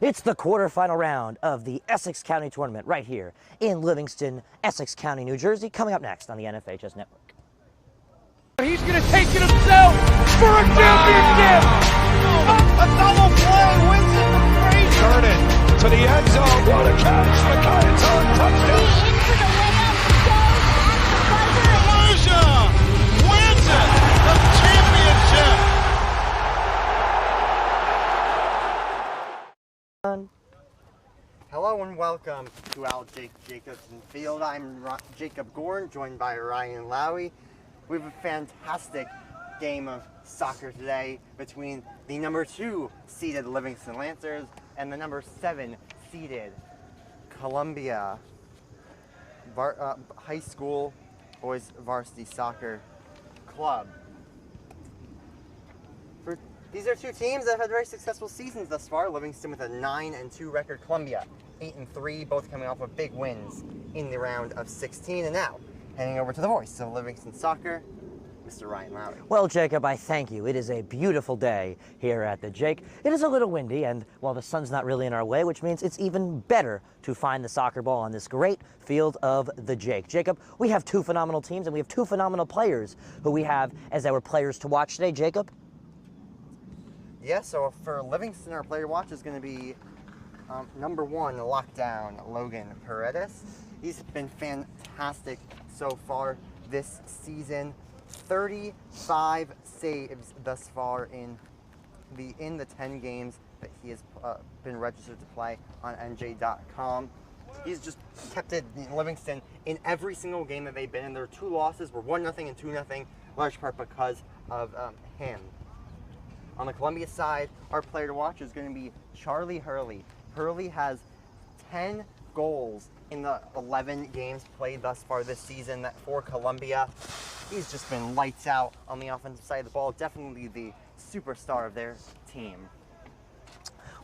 It's the quarterfinal round of the Essex County Tournament right here in Livingston, Essex County, New Jersey, coming up next on the NFHS Network. He's going to take it himself for a championship! A double play wins it from Frazier! Turn it to the end zone. What a catch! McKay's on touchdown! Into the layup goes at the buzzer. Wins it! The championship! Hello and welcome to our Jacobson Field. I'm Jacob Gorn, joined by Ryan Lowy. We have a fantastic game of soccer today between the number 2 seeded Livingston Lancers and the number 7 seeded Columbia High School Boys Varsity Soccer Club. These are two teams that have had very successful seasons thus far. Livingston with a 9-2 record, Columbia 8-3, both coming off of big wins in the round of 16. And now, heading over to the voice of Livingston Soccer, Mr. Ryan Lowy. Well, Jacob, I thank you. It is a beautiful day here at the Jake. It is a little windy, and while the sun's not really in our way, which means it's even better to find the soccer ball on this great field of the Jake. Jacob, we have two phenomenal teams, and we have two phenomenal players who we have as our players to watch today. Jacob? Yeah, so for Livingston, our player to watch is going to be number 1, lockdown, Logan Paredes. He's been fantastic so far this season. 35 saves thus far in the 10 games that he has been registered to play on NJ.com. He's just kept it Livingston in every single game that they've been in. Their 2 losses were 1-0 and 2-0, large part because of him. On the Columbia side, our player to watch is going to be Charlie Hurley. Hurley has 10 goals in the 11 games played thus far this season for Columbia. He's just been lights out on the offensive side of the ball. Definitely the superstar of their team.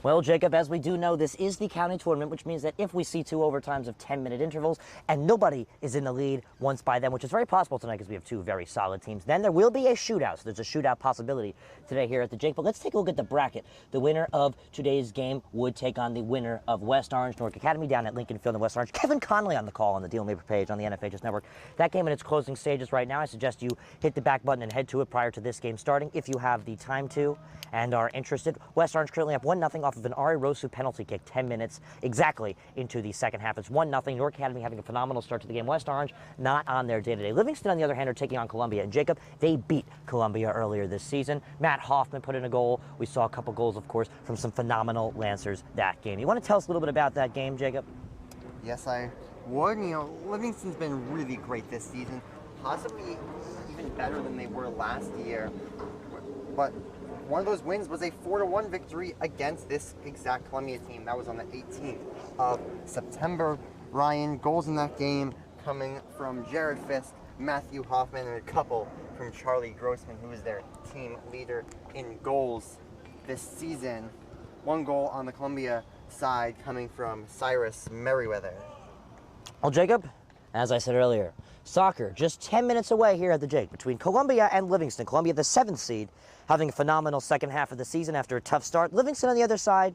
Well, Jacob, as we do know, this is the county tournament, which means that if we see 2 overtimes of 10-minute intervals and nobody is in the lead once by them, which is very possible tonight because we have 2 very solid teams, then there will be a shootout. So there's a shootout possibility today here at the Jake. But let's take a look at the bracket. The winner of today's game would take on the winner of West Orange Newark Academy down at Lincoln Field in West Orange. Kevin Conley on the call on the Deal Maker page on the NFHS Network. That game in its closing stages right now. I suggest you hit the back button and head to it prior to this game starting if you have the time to and are interested. West Orange currently up 1-0 off of an Ari Rosu penalty kick 10 minutes exactly into the second half. It's 1-0. Newark Academy having a phenomenal start to the game. West Orange not on their day-to-day. Livingston, on the other hand, are taking on Columbia. And Jacob, they beat Columbia earlier this season. Matt Hoffman put in a goal. We saw a couple goals, of course, from some phenomenal Lancers that game. You want to tell us a little bit about that game, Jacob? Yes, I would. Livingston's been really great this season, possibly even better than they were last year. But one of those wins was a 4-1 victory against this exact Columbia team. That was on the 18th of September. Ryan, goals in that game coming from Jared Fisk, Matthew Hoffman, and a couple from Charlie Grossman, who is their team leader in goals this season. 1 goal on the Columbia side coming from Cyrus Merriweather. Well, Jacob, as I said earlier, soccer just 10 minutes away here at the Jake between Columbia and Livingston. Columbia, the 7th seed, having a phenomenal second half of the season after a tough start. Livingston on the other side,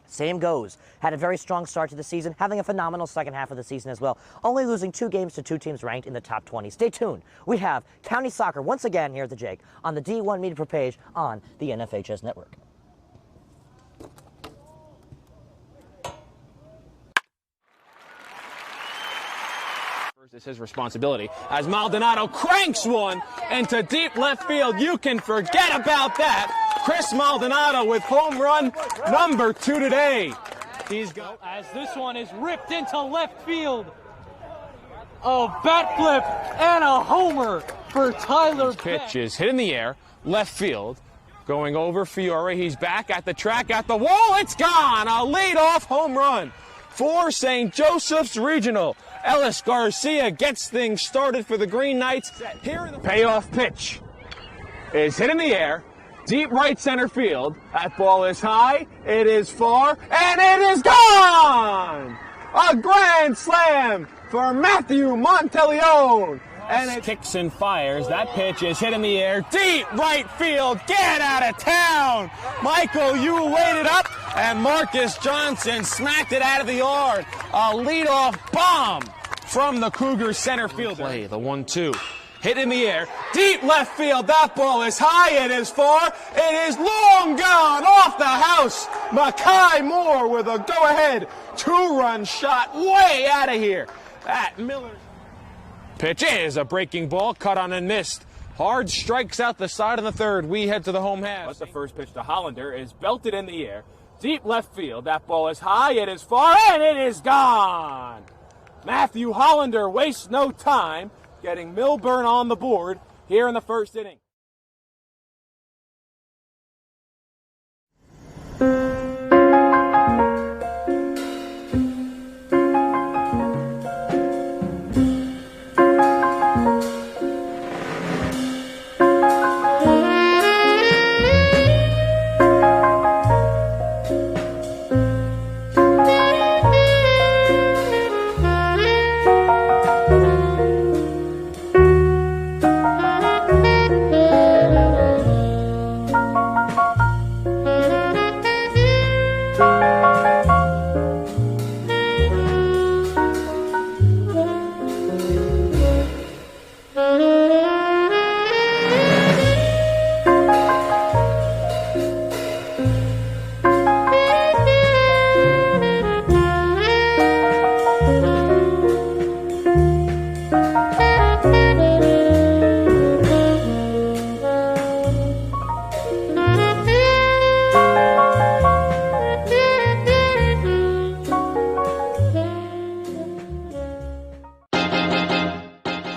same goes. Had a very strong start to the season, having a phenomenal second half of the season as well. Only losing 2 games to 2 teams ranked in the top 20. Stay tuned. We have county soccer once again here at the Jake on the D1 Media page on the NFHS Network. It's his responsibility as Maldonado cranks one into deep left field. You can forget about that. Chris Maldonado with home run number 2 today. He's got as this one is ripped into left field. A bat flip and a homer for Tyler. Pitch is hit in the air, left field. Going over Fiore. He's back at the track, at the wall. It's gone. A leadoff home run for St. Joseph's Regional. Ellis Garcia gets things started for the Green Knights. Here, the payoff pitch is hit in the air, deep right center field. That ball is high, it is far, and it is gone! A grand slam for Matthew Monteleone. and it kicks and fires. That pitch is hit in the air. Deep right field. Get out of town. Michael, you waited up, and Marcus Johnson smacked it out of the yard. A leadoff bomb from the Cougars center fielder. Play the 1-2. Hit in the air, deep left field. That ball is high, it is far, it is long gone off the house. Makai Moore with a go-ahead 2-run shot way out of here. That Miller pitch is a breaking ball, cut on and missed. Hard strikes out the side of the third. We head to the home half. But the first pitch to Hollander is belted in the air, deep left field. That ball is high, it is far, and it is gone. Matthew Hollander wastes no time, getting Milburn on the board here in the first inning.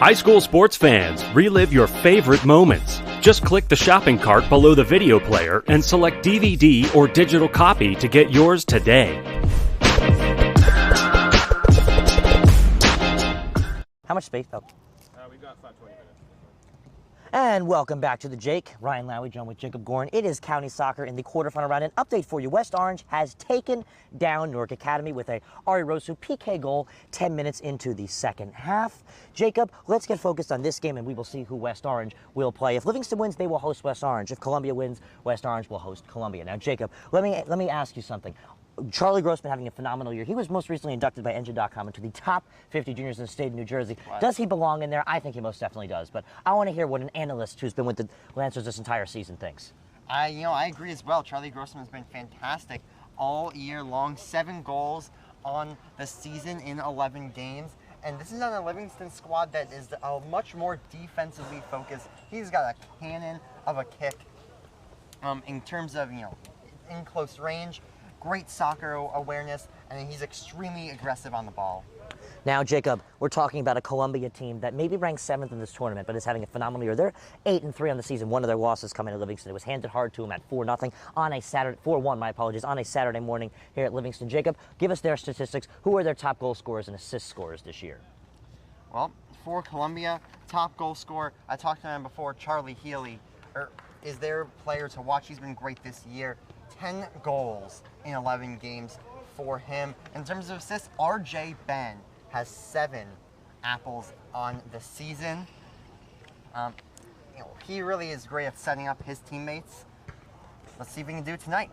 High school sports fans, relive your favorite moments. Just click the shopping cart below the video player and select DVD or digital copy to get yours today. How much space? Oh. We've got about 20 minutes. And welcome back to the Jake. Ryan Lowry, joined with Jacob Gorin. It is county soccer in the quarterfinal round. An update for you. West Orange has taken down Newark Academy with a Ari Rosu PK goal 10 minutes into the second half. Jacob, let's get focused on this game, and we will see who West Orange will play. If Livingston wins, they will host West Orange. If Columbia wins, West Orange will host Columbia. Now, Jacob, let me ask you something. Charlie Grossman having a phenomenal year. He was most recently inducted by Engine.com into the top 50 juniors in the state of New Jersey. What? Does he belong in there? I think he most definitely does. But I want to hear what an analyst who's been with the Lancers this entire season thinks. I agree as well. Charlie Grossman has been fantastic all year long. 7 goals on the season in 11 games. And this is on a Livingston squad that is much more defensively focused. He's got a cannon of a kick in terms of, in close range. Great soccer awareness, and he's extremely aggressive on the ball. Now, Jacob, we're talking about a Columbia team that maybe ranks 7th in this tournament, but is having a phenomenal year. They're 8-3 on the season. One of their losses coming to Livingston. It was handed hard to them at 4-0 on a Saturday, 4-1, my apologies, on a Saturday morning here at Livingston. Jacob, give us their statistics. Who are their top goal scorers and assist scorers this year? Well, for Columbia, top goal scorer, I talked to him before, Charlie Healy, is their player to watch. He's been great this year. 10 goals in 11 games for him. In terms of assists, RJ Ben has 7 apples on the season. He really is great at setting up his teammates. Let's see if we can do it tonight.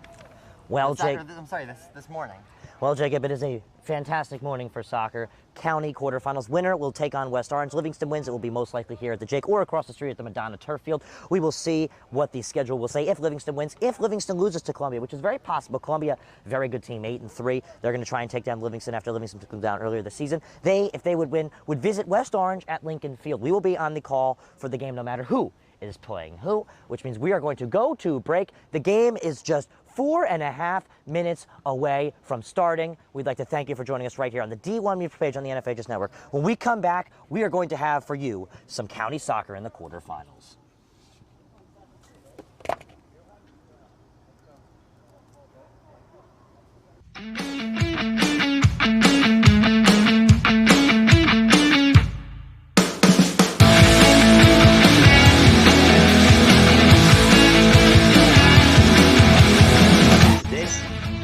Well, this morning. Well, Jacob, it is a fantastic morning for soccer. County quarterfinals winner will take on West Orange. Livingston wins, it will be most likely here at the Jake or across the street at the Madonna Turf Field. We will see what the schedule will say if Livingston wins. If Livingston loses to Columbia, which is very possible. Columbia, very good team, 8-3. They're going to try and take down Livingston after Livingston took them down earlier this season. They, if they would win, would visit West Orange at Lincoln Field. We will be on the call for the game no matter who is playing who, which means we are going to go to break. The game is just 4.5 minutes away from starting. We'd like to thank you for joining us right here on the D1 Media page on the NFHS Network. When we come back, we are going to have for you some county soccer in the quarterfinals.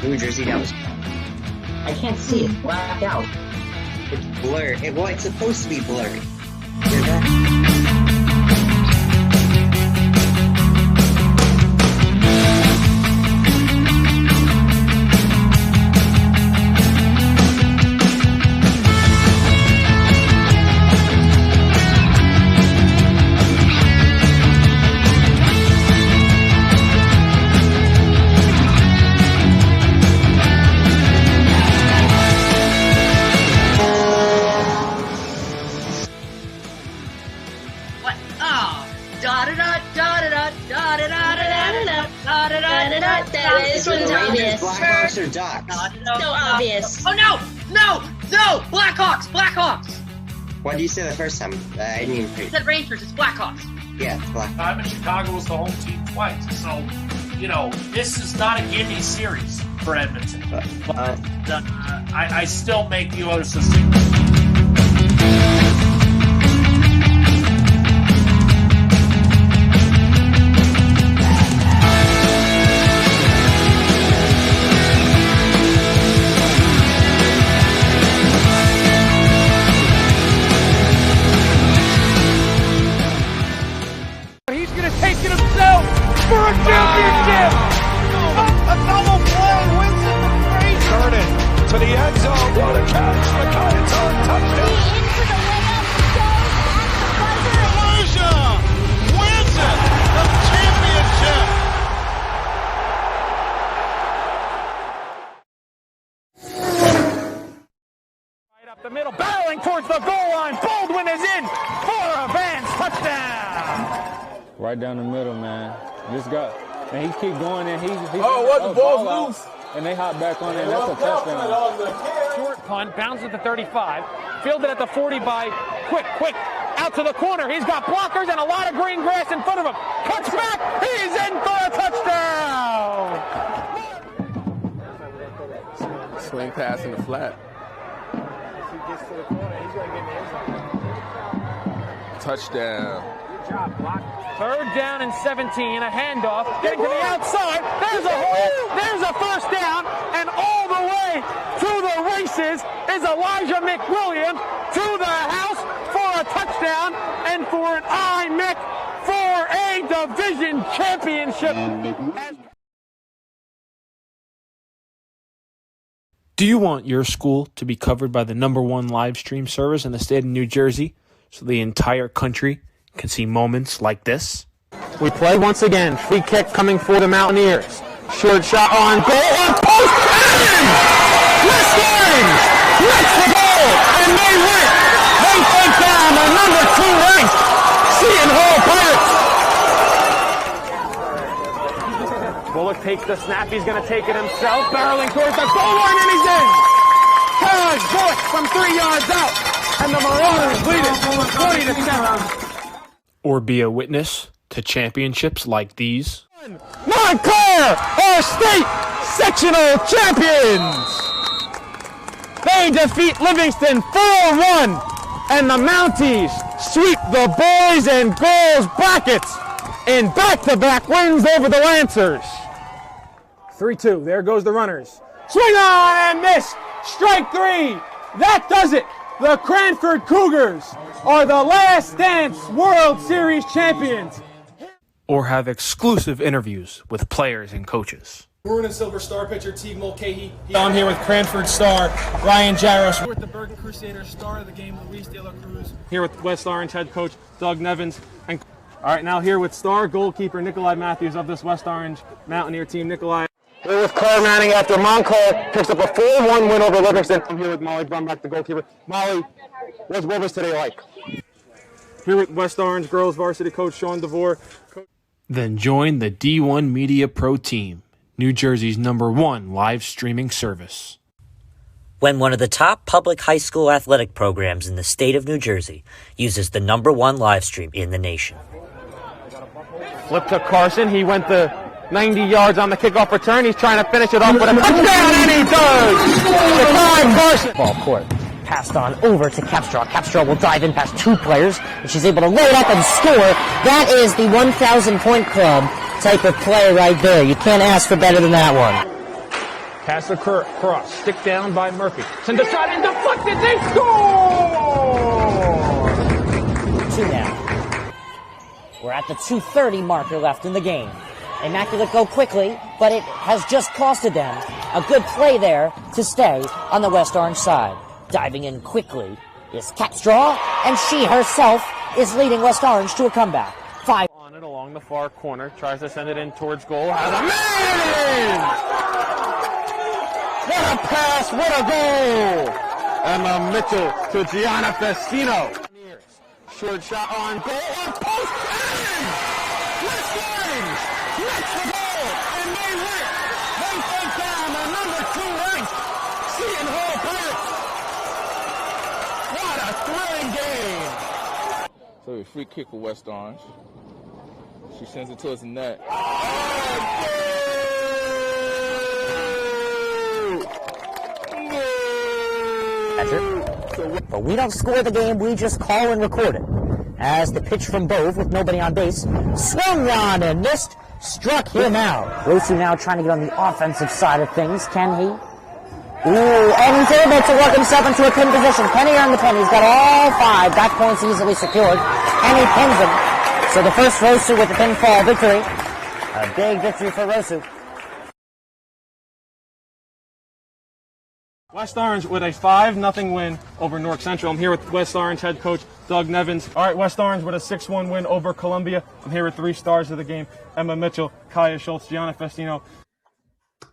New Jersey, that was... I can't see it. Blacked out. It's blurred. Well, it's supposed to be blurry. Hear that? That is Rangers, Blackhawks, or Ducks. So obvious. Oh no! Blackhawks! What did you say the first time? I didn't even hear. I said Rangers, it's Blackhawks. Yeah, it's Blackhawks. I'm in Chicago was the home team twice, so this is not a gimme series for Edmonton. I still make the Otis a single. He's going to take it himself for a championship. A double play wins it for Fraser. Turn it to the end zone. What a catch. McKinnon's on touchdown. Into the layup, goes at the buzzer. Lucia wins it. The championship. Right up the middle, barreling towards the goal line. Baldwin is in for a Vance touchdown. Right down the middle, man. This guy, and he keep going and the ball's loose. And they hop back on it, and that's a touchdown. Short punt, bounces at the 35, fielded at the 40 by Quick, out to the corner. He's got blockers and a lot of green grass in front of him. Cuts back, he's in for a touchdown. Swing pass in the flat. Touchdown. Third down and 17, a handoff, getting to the outside. There's a hole, there's a first down, and all the way to the races is Elijah McWilliam to the house for a touchdown and for an IMEC for a division championship. Do you want your school to be covered by the #1 live stream service in the state of New Jersey so the entire country can see moments like this? We play once again. Free kick coming for the Mountaineers. Short shot on goal. On post. West Orange gets the goal, and they win. They take down the #2 ranked Seton Hall Pirates. Bullock takes the snap. He's going to take it himself. Barreling towards the goal line, and he's in. Carriage Bullock from 3 yards out, and the Marauders lead it 20-7. Or be a witness to championships like these? Montclair are state sectional champions! They defeat Livingston 4-1, and the Mounties sweep the boys and girls brackets in back-to-back wins over the Lancers. 3-2, there goes the runners. Swing on and miss! Strike 3! That does it! The Cranford Cougars are the Last Dance World Series champions. Or have exclusive interviews with players and coaches. Maroon and Silver Star pitcher Teague Mulcahy. I'm here with Cranford star Ryan Jaros. We're with the Bergen Crusaders star of the game, Luis De La Cruz. Here with West Orange head coach Doug Nevins. And all right, now here with star goalkeeper Nikolai Matthews of this West Orange Mountaineer team. Nikolai. We're with Claire Manning after Montclair picks up a 4-1 win over Livingston. I'm here with Molly Brumback, the goalkeeper. Molly, what's Rivers today like? Here with West Orange girls varsity coach Sean DeVore. Then join the D1 Media Pro team, New Jersey's #1 live streaming service. When one of the top public high school athletic programs in the state of New Jersey uses the #1 live stream in the nation. Flip to Carson. He went the 90 yards on the kickoff return. He's trying to finish it off with a touchdown, and he does! Shakai Carson. Ball court. Passed on over to Capstraw. Capstraw will dive in past 2 players, and she's able to lay it up and score. That is the 1,000-point club type of play right there. You can't ask for better than that one. Pass across. Stick down by Murphy. Send the shot and deflected. They score! 2 now. We're at the 2:30 marker left in the game. Immaculate go quickly, but it has just costed them a good play there to stay on the West Orange side. Diving in quickly is Capstraw, and she herself is leading West Orange to a comeback. 5 on it along the far corner, tries to send it in towards goal. Has a man! What a pass! What a goal! Emma Mitchell to Gianna Festino. Short shot on goal. Post! thrilling game. So a free kick for West Orange. She sends it towards the net. But we don't score the game, we just call and record it. As the pitch from Bove with nobody on base, swung on and missed, struck him out. Rosu now trying to get on the offensive side of things, can he? Ooh, and he's able to work himself into a pin position. Can he earn the pin? He's got all 5. That point's easily secured, and he pins him. So the first Rosu with the pinfall victory. A big victory for Rosu. West Orange with a 5-0 win over Newark Central. I'm here with West Orange head coach Doug Nevins. All right, West Orange with a 6-1 win over Columbia. I'm here with 3 stars of the game: Emma Mitchell, Kaya Schultz, Gianna Festino.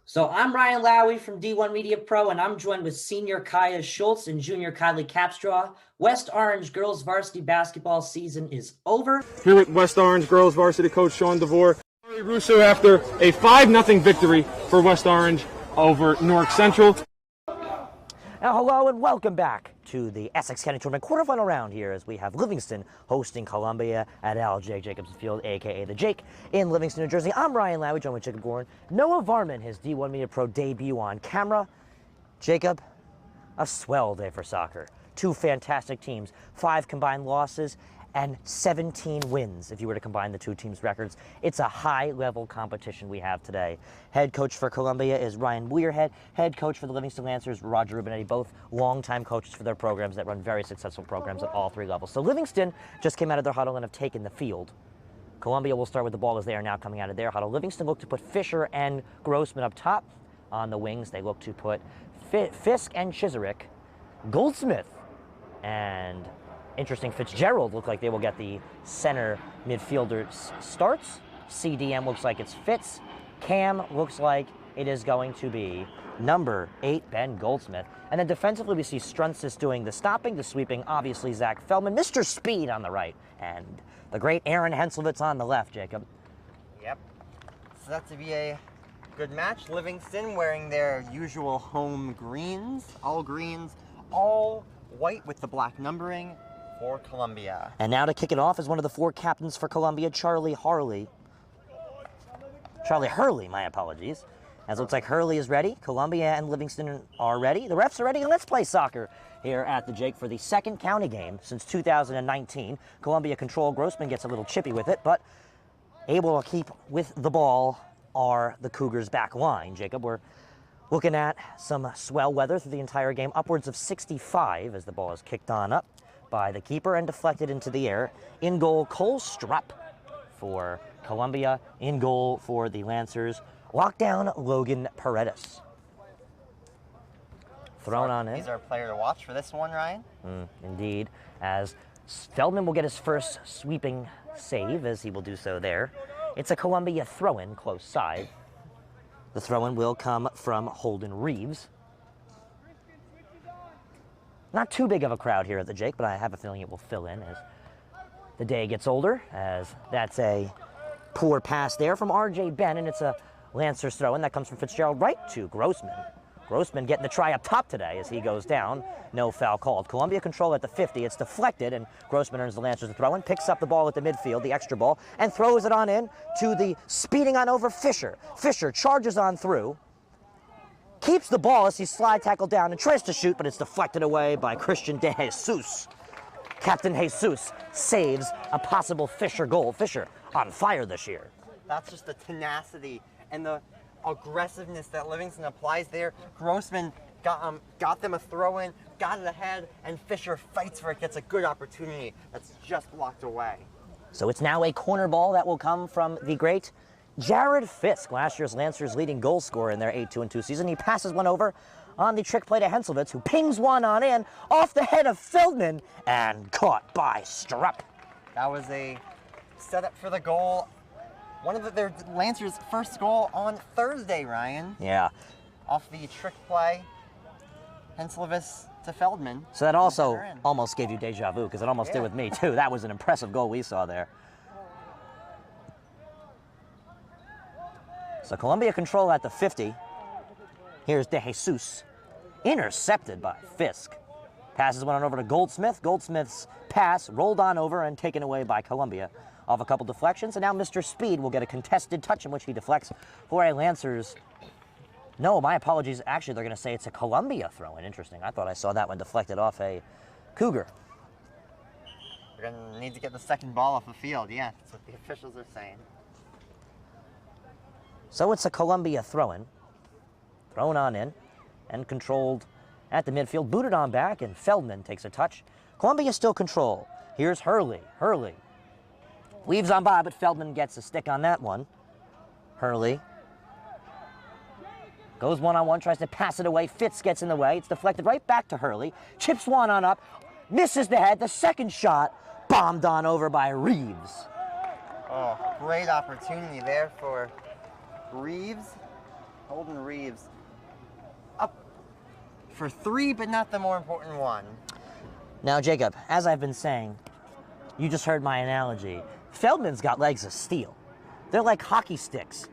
So I'm Ryan Lowy from D1 Media Pro, and I'm joined with senior Kaya Schultz and junior Kylie Capstraw. West Orange girls varsity basketball season is over. Here with West Orange girls varsity coach Sean DeVore. Russo after a 5-0 victory for West Orange over Newark Central. Now, hello and welcome back to the Essex County Tournament quarterfinal round here as we have Livingston hosting Columbia at LJ Jacobson Field, a.k.a. the Jake, in Livingston, New Jersey. I'm Ryan Lowy, joined with Jacob Gorin. Noah Varman, his D1 Media Pro debut on camera. Jacob, a swell day for soccer. 2 fantastic teams, 5 combined losses, and 17 wins if you were to combine the 2 teams' records. It's a high-level competition we have today. Head coach for Columbia is Ryan Weirhead. Head coach for the Livingston Lancers, Roger Rubinetti, both longtime coaches for their programs that run very successful programs at all 3 levels. So Livingston just came out of their huddle and have taken the field. Columbia will start with the ball as they are now coming out of their huddle. Livingston look to put Fisher and Grossman up top. On the wings, they look to put Fisk and Chisarick, Goldsmith, and interesting, Fitzgerald look like they will get the center midfielder starts. CDM looks like it's Fitz. Cam looks like it is going to be number 8, Ben Goldsmith. And then defensively, we see Strunsis doing the stopping, the sweeping, obviously Zach Feldman, Mr. Speed on the right, and the great Aaron Henselvitz on the left, Jacob. Yep. So that's to be a good match. Livingston wearing their usual home greens, all white with the black numbering. For Columbia. And now to kick it off is one of the 4 captains for Columbia, Charlie Hurley, my apologies. As it looks like Hurley is ready. Columbia and Livingston are ready. The refs are ready, and let's play soccer here at the Jake for the 2nd county game since 2019. Columbia control. Grossman gets a little chippy with it, but able to keep with the ball are the Cougars' back line. Jacob, we're looking at some swell weather through the entire game, upwards of 65 as the ball is kicked on up by the keeper and deflected into the air. In goal, Cole Strupp for Columbia. In goal for the Lancers, lockdown Logan Paredes. Thrown on in. He's our player to watch for this one, Ryan. Indeed, as Feldman will get his first sweeping save, as he will do so there. It's a Columbia throw-in close side. The throw-in will come from Holden Reeves. Not too big of a crowd here at the Jake, but I have a feeling it will fill in as the day gets older, as that's a poor pass there from R.J. Ben, and it's a Lancers throw-in that comes from Fitzgerald right to Grossman. Grossman getting the try up top today as he goes down. No foul called. Columbia control at the 50. It's deflected, and Grossman earns the Lancers a throw-in, picks up the ball at the midfield, the extra ball, and throws it on in to the speeding on over Fisher. Fisher charges on through, keeps the ball as he slide tackle down and tries to shoot, but it's deflected away by Christian De Jesus. Captain Jesus saves a possible Fisher goal. Fisher on fire this year. That's just the tenacity and the aggressiveness that Livingston applies there. Grossman got them a throw-in, got it ahead, and Fisher fights for it, gets a good opportunity that's just blocked away. So it's now a corner ball that will come from the great Jared Fisk, last year's Lancers leading goal scorer in their 8-2-2 season. He passes one over on the trick play to Henselvitz, who pings one on in off the head of Feldman and caught by Strupp. That was a setup for the goal. One of their Lancers' first goal on Thursday, Ryan. Yeah. Off the trick play, Henselvitz to Feldman. So that also almost gave you deja vu, because it almost did with me, too. That was an impressive goal we saw there. So Columbia control at the 50. Here's De Jesus, intercepted by Fisk. Passes one on over to Goldsmith. Goldsmith's pass rolled on over and taken away by Columbia off a couple deflections. And now Mr. Speed will get a contested touch in which he deflects for a Lancers. No, my apologies. Actually, they're going to say it's a Columbia throw-in. Interesting. I thought I saw that one deflected off a Cougar. We're going to need to get the second ball off the field. Yeah, that's what the officials are saying. So it's a Columbia throw-in. Thrown on in and controlled at the midfield. Booted on back, and Feldman takes a touch. Columbia still control. Here's Hurley. Hurley weaves on by, but Feldman gets a stick on that one. Hurley goes one-on-one, tries to pass it away. Fitz gets in the way. It's deflected right back to Hurley. Chips one on up, misses the head. The second shot bombed on over by Reeves. Oh, great opportunity there for Reeves. Holden Reeves. Up for 3, but not the more important one. Now, Jacob, as I've been saying, you just heard my analogy. Feldman's got legs of steel. They're like hockey sticks.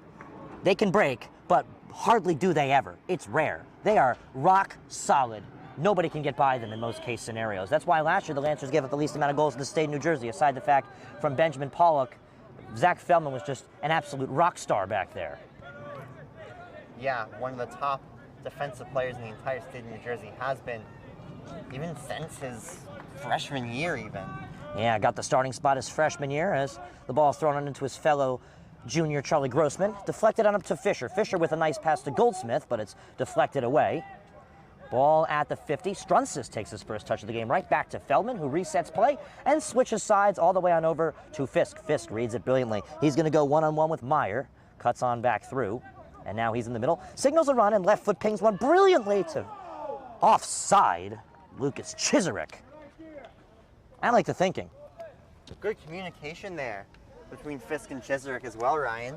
They can break, but hardly do they ever. It's rare. They are rock solid. Nobody can get by them in most case scenarios. That's why last year the Lancers gave up the least amount of goals in the state of New Jersey, aside the fact from Benjamin Pollock, Zach Feldman was just an absolute rock star back there. Yeah, one of the top defensive players in the entire state of New Jersey has been, even since his freshman year even. Yeah, got the starting spot his freshman year as the ball is thrown on into his fellow junior Charlie Grossman. Deflected on up to Fisher. Fisher with a nice pass to Goldsmith, but it's deflected away. Ball at the 50. Strunsis takes his first touch of the game right back to Feldman, who resets play and switches sides all the way on over to Fisk. Fisk reads it brilliantly. He's going to go one-on-one with Meyer. Cuts on back through. And now he's in the middle. Signals a run and left foot pings one brilliantly to offside Lucas Chisarick. I like the thinking. Good communication there between Fisk and Chisarick as well, Ryan.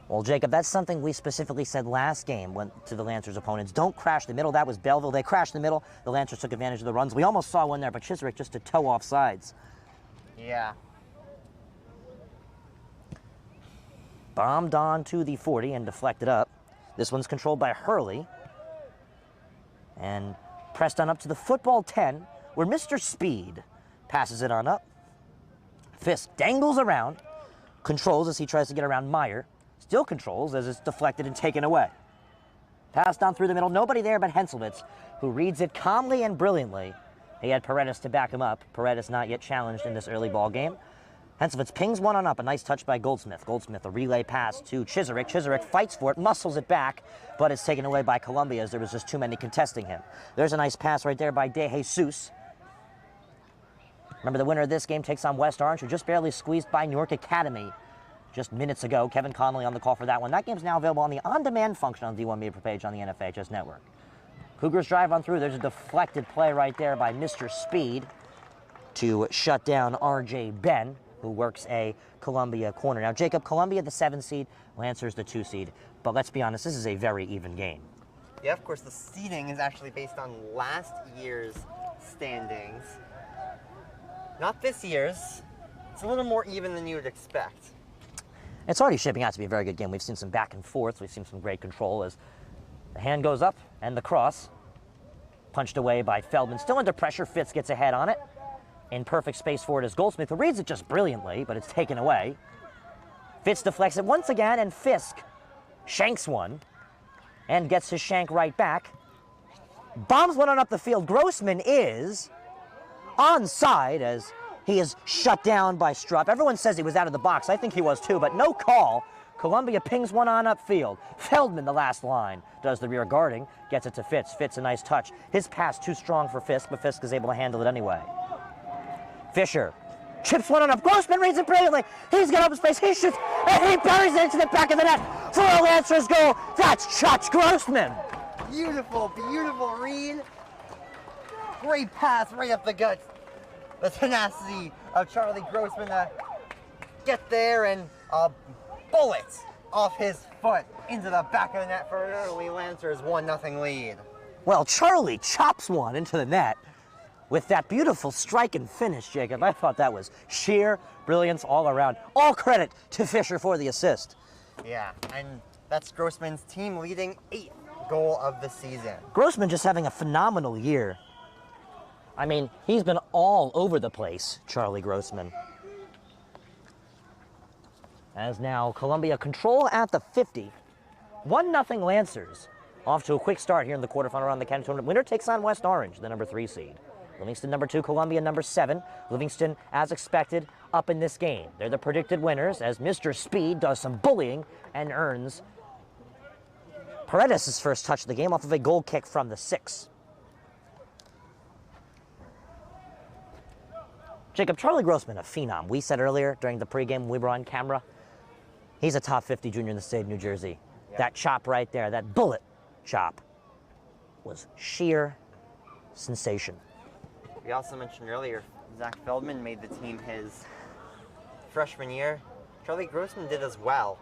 Well, Jacob, that's something we specifically said last game to the Lancers opponents. Don't crash the middle. That was Belleville. They crashed the middle. The Lancers took advantage of the runs. We almost saw one there, but Chisarick just to toe off sides. Yeah. Bombed on to the 40 and deflected up. This one's controlled by Hurley. And pressed on up to the football 10, where Mr. Speed passes it on up. Fisk dangles around, controls as he tries to get around Meyer. Still controls as it's deflected and taken away. Passed on through the middle, nobody there but Henselwitz, who reads it calmly and brilliantly. He had Paredes to back him up. Paredes not yet challenged in this early ball game. Henselwitz pings one on up, a nice touch by Goldsmith. Goldsmith, a relay pass to Chisarick. Chisarick fights for it, muscles it back, but it's taken away by Columbia as there was just too many contesting him. There's a nice pass right there by De Jesus. Remember, the winner of this game takes on West Orange, who just barely squeezed by Newark Academy just minutes ago. Kevin Connolly on the call for that one. That game's now available on the on-demand function on the D1 Media page on the NFHS network. Cougars drive on through. There's a deflected play right there by Mr. Speed to shut down R.J. Ben, who works a Columbia corner. Now, Jacob, Columbia the 7 seed, Lancers the 2 seed. But let's be honest, this is a very even game. Yeah, of course, the seeding is actually based on last year's standings. Not this year's. It's a little more even than you would expect. It's already shaping out to be a very good game. We've seen some back and forth. We've seen some great control as the hand goes up and the cross punched away by Feldman. Still under pressure. Fitz gets ahead on it. In perfect space for it is Goldsmith, who reads it just brilliantly, but it's taken away. Fitz deflects it once again, and Fisk shanks one and gets his shank right back. Bombs one on up the field. Grossman is onside as he is shut down by Strupp. Everyone says he was out of the box. I think he was too, but no call. Columbia pings one on upfield. Feldman, the last line, does the rear guarding, gets it to Fitz. Fitz, a nice touch. His pass too strong for Fisk, but Fisk is able to handle it anyway. Fisher chips one on up. Grossman reads it brilliantly. He's got open space. He shoots, and he buries it into the back of the net for a Lancers goal. That's Chutch Grossman. Beautiful, beautiful read. Great pass right up the guts. The tenacity of Charlie Grossman to get there, and a bullet off his foot into the back of the net for an early Lancers 1-0 lead. Well, Charlie chops one into the net with that beautiful strike and finish, Jacob. I thought that was sheer brilliance all around. All credit to Fisher for the assist. Yeah, and that's Grossman's team leading 8th goal of the season. Grossman just having a phenomenal year. I mean, he's been all over the place, Charlie Grossman. As now Columbia control at the 50. 1-0 Lancers. Off to a quick start here in the quarterfinal round of the county tournament. Winner takes on West Orange, the number 3 seed. Livingston number 2, Columbia number 7. Livingston, as expected, up in this game. They're the predicted winners as Mr. Speed does some bullying and earns Paredes' first touch of the game off of a goal kick from the 6. Jacob, Charlie Grossman, a phenom. We said earlier during the pregame when we were on camera, he's a top 50 junior in the state of New Jersey. Yep. That chop right there, that bullet chop, was sheer sensation. We also mentioned earlier, Zach Feldman made the team his freshman year. Charlie Grossman did as well.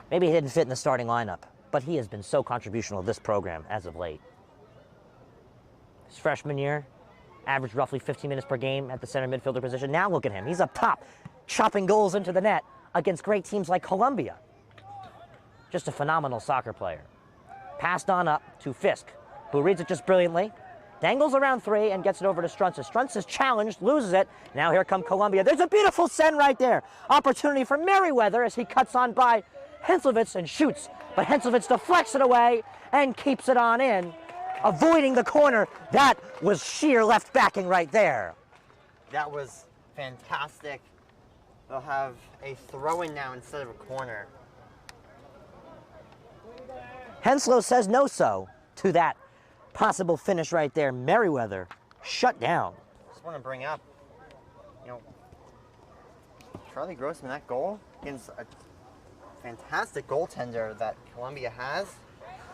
Maybe he didn't fit in the starting lineup, but he has been so contributional to this program as of late. His freshman year, averaged roughly 15 minutes per game at the center midfielder position. Now look at him. He's up top, chopping goals into the net against great teams like Columbia. Just a phenomenal soccer player. Passed on up to Fisk, who reads it just brilliantly. Dangles around 3 and gets it over to Strunz. Strunz is challenged, loses it. Now here come Columbia. There's a beautiful send right there. Opportunity for Merriweather as he cuts on by Henselvitz and shoots. But Henselvitz deflects it away and keeps it on in, avoiding the corner. That was sheer left backing right there. That was fantastic. They'll have a throw-in now instead of a corner. Henslow says no so to that possible finish right there. Merriweather shut down. Just want to bring up, Charlie Grossman, that goal against a fantastic goaltender that Columbia has.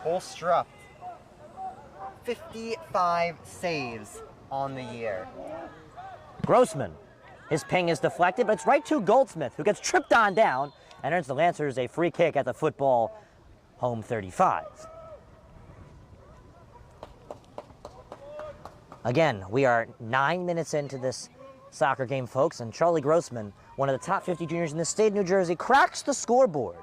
Holstrup, 55 saves on the year. Grossman, his ping is deflected, but it's right to Goldsmith, who gets tripped on down and earns the Lancers a free kick at the football home 35. Again, we are 9 minutes into this soccer game, folks, and Charlie Grossman, one of the top 50 juniors in the state of New Jersey, cracks the scoreboard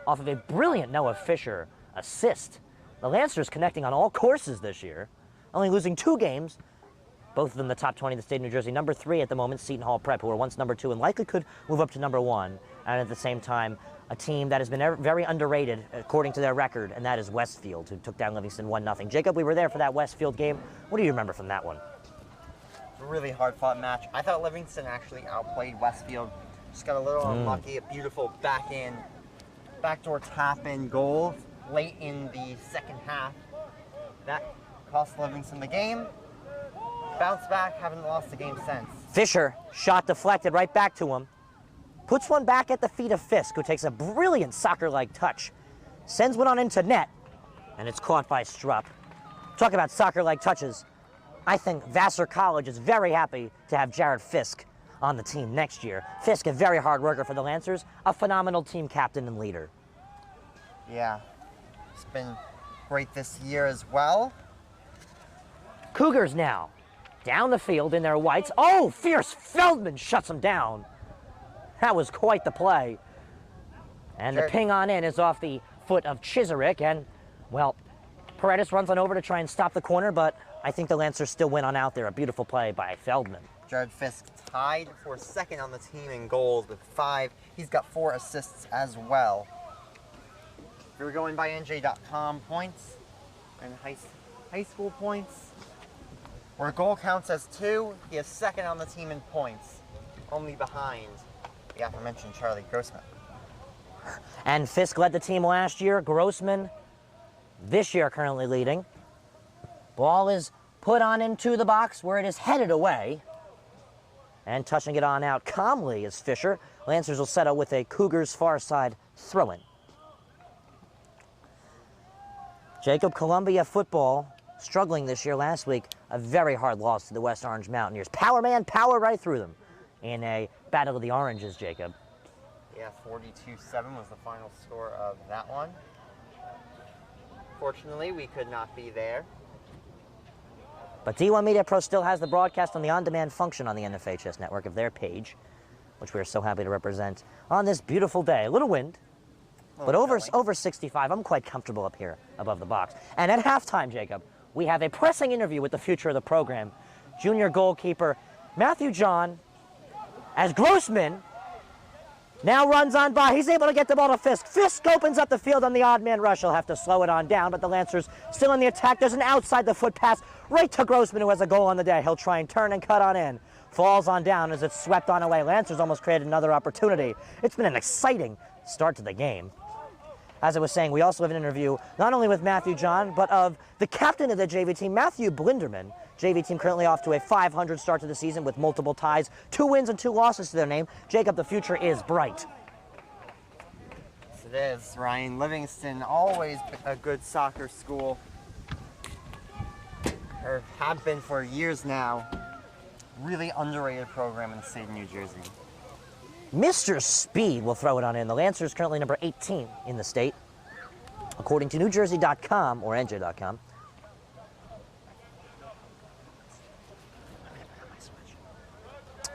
off of a brilliant Noah Fisher assist. The Lancers connecting on all courses this year, only losing 2 games, both of them the top 20 in the state of New Jersey. Number 3 at the moment, Seton Hall Prep, who were once number 2 and likely could move up to number 1. And at the same time, a team that has been very underrated according to their record, and that is Westfield, who took down Livingston 1-0. Jacob, we were there for that Westfield game. What do you remember from that one? A really hard-fought match. I thought Livingston actually outplayed Westfield. Just got a little unlucky. A beautiful backdoor tap-in goal late in the second half. That cost Livingston the game. Bounced back, haven't lost the game since. Fisher, shot deflected right back to him. Puts one back at the feet of Fisk, who takes a brilliant soccer-like touch. Sends one on into net, and it's caught by Strupp. Talk about soccer-like touches. I think Vassar College is very happy to have Jared Fisk on the team next year. Fisk, a very hard worker for the Lancers, a phenomenal team captain and leader. Yeah, it's been great this year as well. Cougars now, down the field in their whites. Oh, fierce Feldman shuts them down. That was quite the play. And the ping on in is off the foot of Chisarick, and, well, Paredes runs on over to try and stop the corner, but I think the Lancers still win on out there. A beautiful play by Feldman. Jared Fisk tied for second on the team in goals with 5. He's got 4 assists as well. If you're going by NJ.com points and high school points, where a goal counts as 2, he is second on the team in points, only behind the aforementioned Charlie Grossman. And Fisk led the team last year. Grossman this year currently leading. Ball is put on into the box where it is headed away. And touching it on out calmly is Fisher. Lancers will settle with a Cougars far side throw-in. Jacob, Columbia football struggling this year. Last week, a very hard loss to the West Orange Mountaineers. Power man, power right through them in a battle of the oranges, Jacob. Yeah, 42-7 was the final score of that one. Fortunately, we could not be there. But D1 Media Pro still has the broadcast on the on-demand function on the NFHS network of their page, which we are so happy to represent on this beautiful day. A little wind, but over 65. I'm quite comfortable up here above the box. And at halftime, Jacob, we have a pressing interview with the future of the program junior goalkeeper Matthew John, as Grossman now runs on by. He's able to get the ball to Fisk. Fisk opens up the field on the odd man rush. He'll have to slow it on down, but the Lancers still in the attack. There's an outside the foot pass right to Grossman, who has a goal on the day. He'll try and turn and cut on in. Falls on down as it's swept on away. Lancers almost created another opportunity. It's been an exciting start to the game. As I was saying, we also have an interview not only with Matthew John, but of the captain of the JV team, Matthew Blinderman. JV team currently off to a 500 start to the season with multiple ties, 2 wins and 2 losses to their name. Jacob, the future is bright. Yes, it is, Ryan. Livingston, always a good soccer school, or have been for years now. Really underrated program in the state of New Jersey. Mr. Speed will throw it on in. The Lancers currently number 18 in the state, according to NewJersey.com or NJ.com.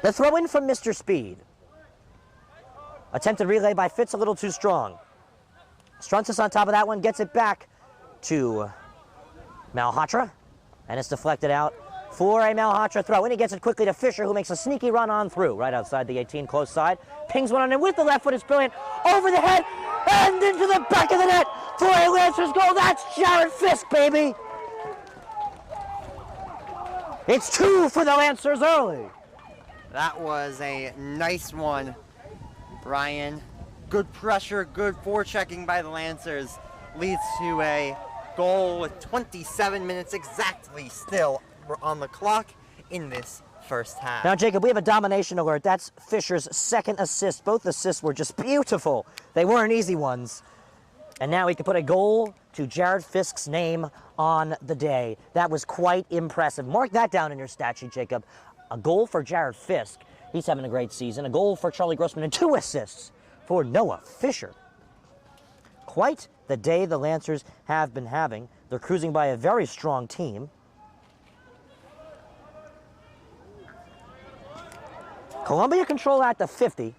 The throw in from Mr. Speed. Attempted relay by Fitz, a little too strong. Strunsis on top of that one, gets it back to Malhotra, and it's deflected out for a Malhotra throw. And he gets it quickly to Fisher, who makes a sneaky run on through, right outside the 18, close side. Pings one on in with the left foot, it's brilliant. Over the head, and into the back of the net for a Lancers goal. That's Jared Fisk, baby. It's 2 for the Lancers early. That was a nice one, Ryan. Good pressure, good forechecking by the Lancers. Leads to a goal with 27 minutes exactly still on the clock in this first half. Now, Jacob, we have a domination alert. That's Fisher's second assist. Both assists were just beautiful. They weren't easy ones. And now he can put a goal to Jared Fisk's name on the day. That was quite impressive. Mark that down in your stat sheet, Jacob. A goal for Jared Fisk. He's having a great season. A goal for Charlie Grossman and 2 assists for Noah Fisher. Quite the day the Lancers have been having. They're cruising by a very strong team. Columbia control at the 50.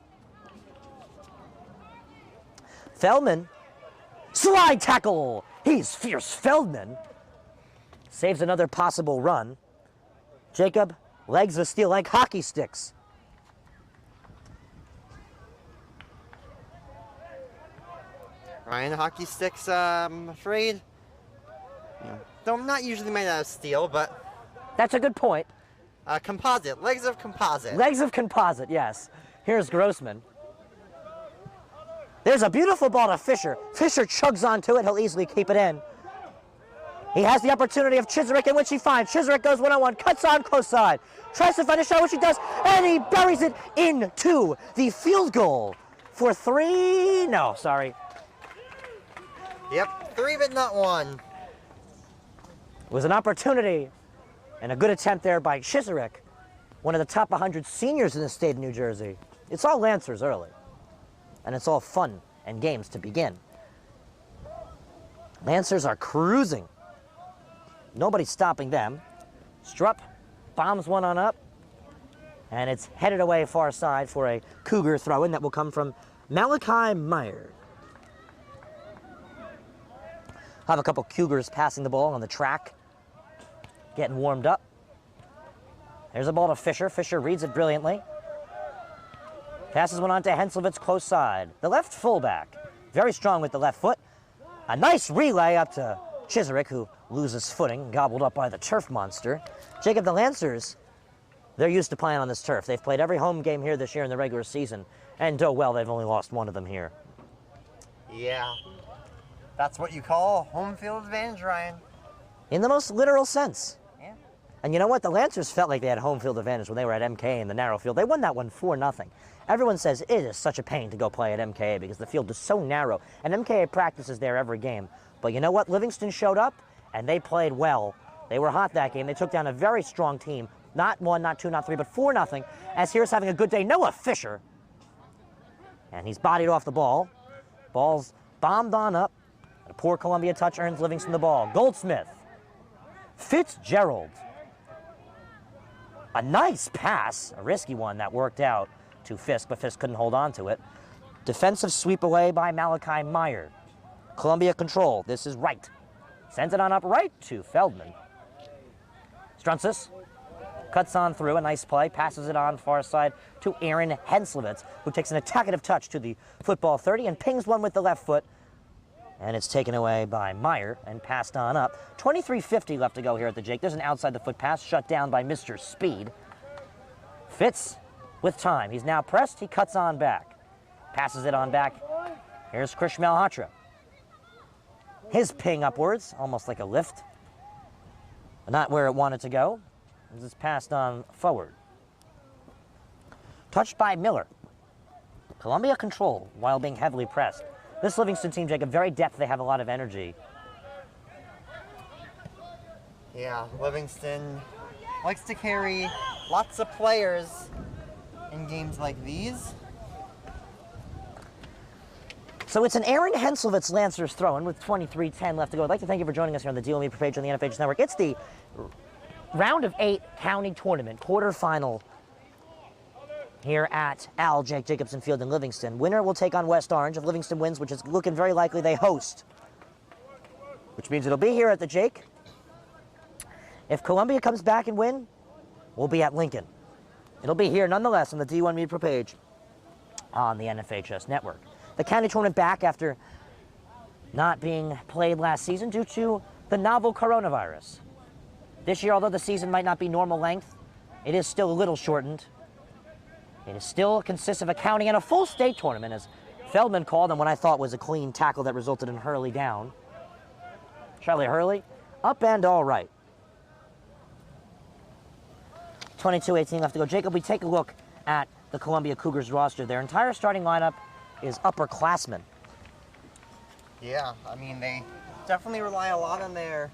Feldman, slide tackle. He's fierce. Feldman saves another possible run. Jacob, legs of steel like hockey sticks. Ryan, hockey sticks, I'm afraid. Though not usually made out of steel, but... That's a good point. Composite, legs of composite. Legs of composite, yes. Here's Grossman. There's a beautiful ball to Fisher. Fisher chugs onto it. He'll easily keep it in. He has the opportunity of Chisarick, in which he finds. Chisarick goes one-on-one, cuts on close side. Tries to find a shot, which he does, and he buries it into the field goal for 3. No, sorry. Yep, 3 but not 1. It was an opportunity and a good attempt there by Chisarick, one of the top 100 seniors in the state of New Jersey. It's all Lancers early, and it's all fun and games to begin. Lancers are cruising. Nobody's stopping them. Strupp bombs one on up, and it's headed away far side for a Cougar throw-in that will come from Malachi Meyer. Have a couple Cougars passing the ball on the track, getting warmed up. There's a ball to Fisher. Fisher reads it brilliantly. Passes one on to Henselvitz close side. The left fullback, very strong with the left foot. A nice relay up to Chisarick, who loses footing, gobbled up by the turf monster. Jacob, the Lancers, they're used to playing on this turf. They've played every home game here this year in the regular season, and oh well, they've only lost one of them here. Yeah. That's what you call home field advantage, Ryan. In the most literal sense. Yeah. And you know what? The Lancers felt like they had home field advantage when they were at MKA in the narrow field. They won that one 4-0. Everyone says it is such a pain to go play at MKA because the field is so narrow. And MKA practices there every game. But you know what? Livingston showed up, and they played well. They were hot that game. They took down a very strong team. Not 1, not 2, not 3, but 4-0. As here's having a good day, Noah Fisher. And he's bodied off the ball. Ball's bombed on up. A poor Columbia touch earns Livingston the ball. Goldsmith. Fitzgerald. A nice pass, a risky one that worked out to Fisk, but Fisk couldn't hold on to it. Defensive sweep away by Malachi Meyer. Columbia control. This is right. Sends it on up right to Feldman. Strunsis Cuts on through, a nice play, passes it on far side to Aaron Henslowitz, who takes an attackative touch to the football 30 and pings one with the left foot. And it's taken away by Meyer and passed on up. 23:50 left to go here at the Jake. There's an outside the foot pass shut down by Mr. Speed. Fitz with time. He's now pressed. He cuts on back. Passes it on back. Here's Krish Malhotra. His ping upwards, almost like a lift. Not where it wanted to go. This is passed on forward. Touched by Miller. Columbia control while being heavily pressed. This Livingston team, Jacob, very depth. They have a lot of energy. Yeah, Livingston likes to carry lots of players in games like these. So it's an Aaron Henslowitz Lancers throw-in with 23:10 left to go. I'd like to thank you for joining us here on the Deal Me page on the NFHS Network. It's the round of 8 county tournament quarterfinal here at Jacobson Field in Livingston. Winner will take on West Orange. If Livingston wins, which is looking very likely, they host, which means it'll be here at the Jake. If Columbia comes back and win, we'll be at Lincoln. It'll be here nonetheless on the D1 Media page on the NFHS Network. The county tournament back after not being played last season due to the novel coronavirus. This year, although the season might not be normal length, it is still a little shortened. It still consists of a county and a full state tournament, as Feldman called on what I thought was a clean tackle that resulted in Hurley down. Charlie Hurley, up and all right. 22:18 left to go. Jacob, we take a look at the Columbia Cougars roster. Their entire starting lineup is upperclassmen. Yeah, I mean, they definitely rely a lot on their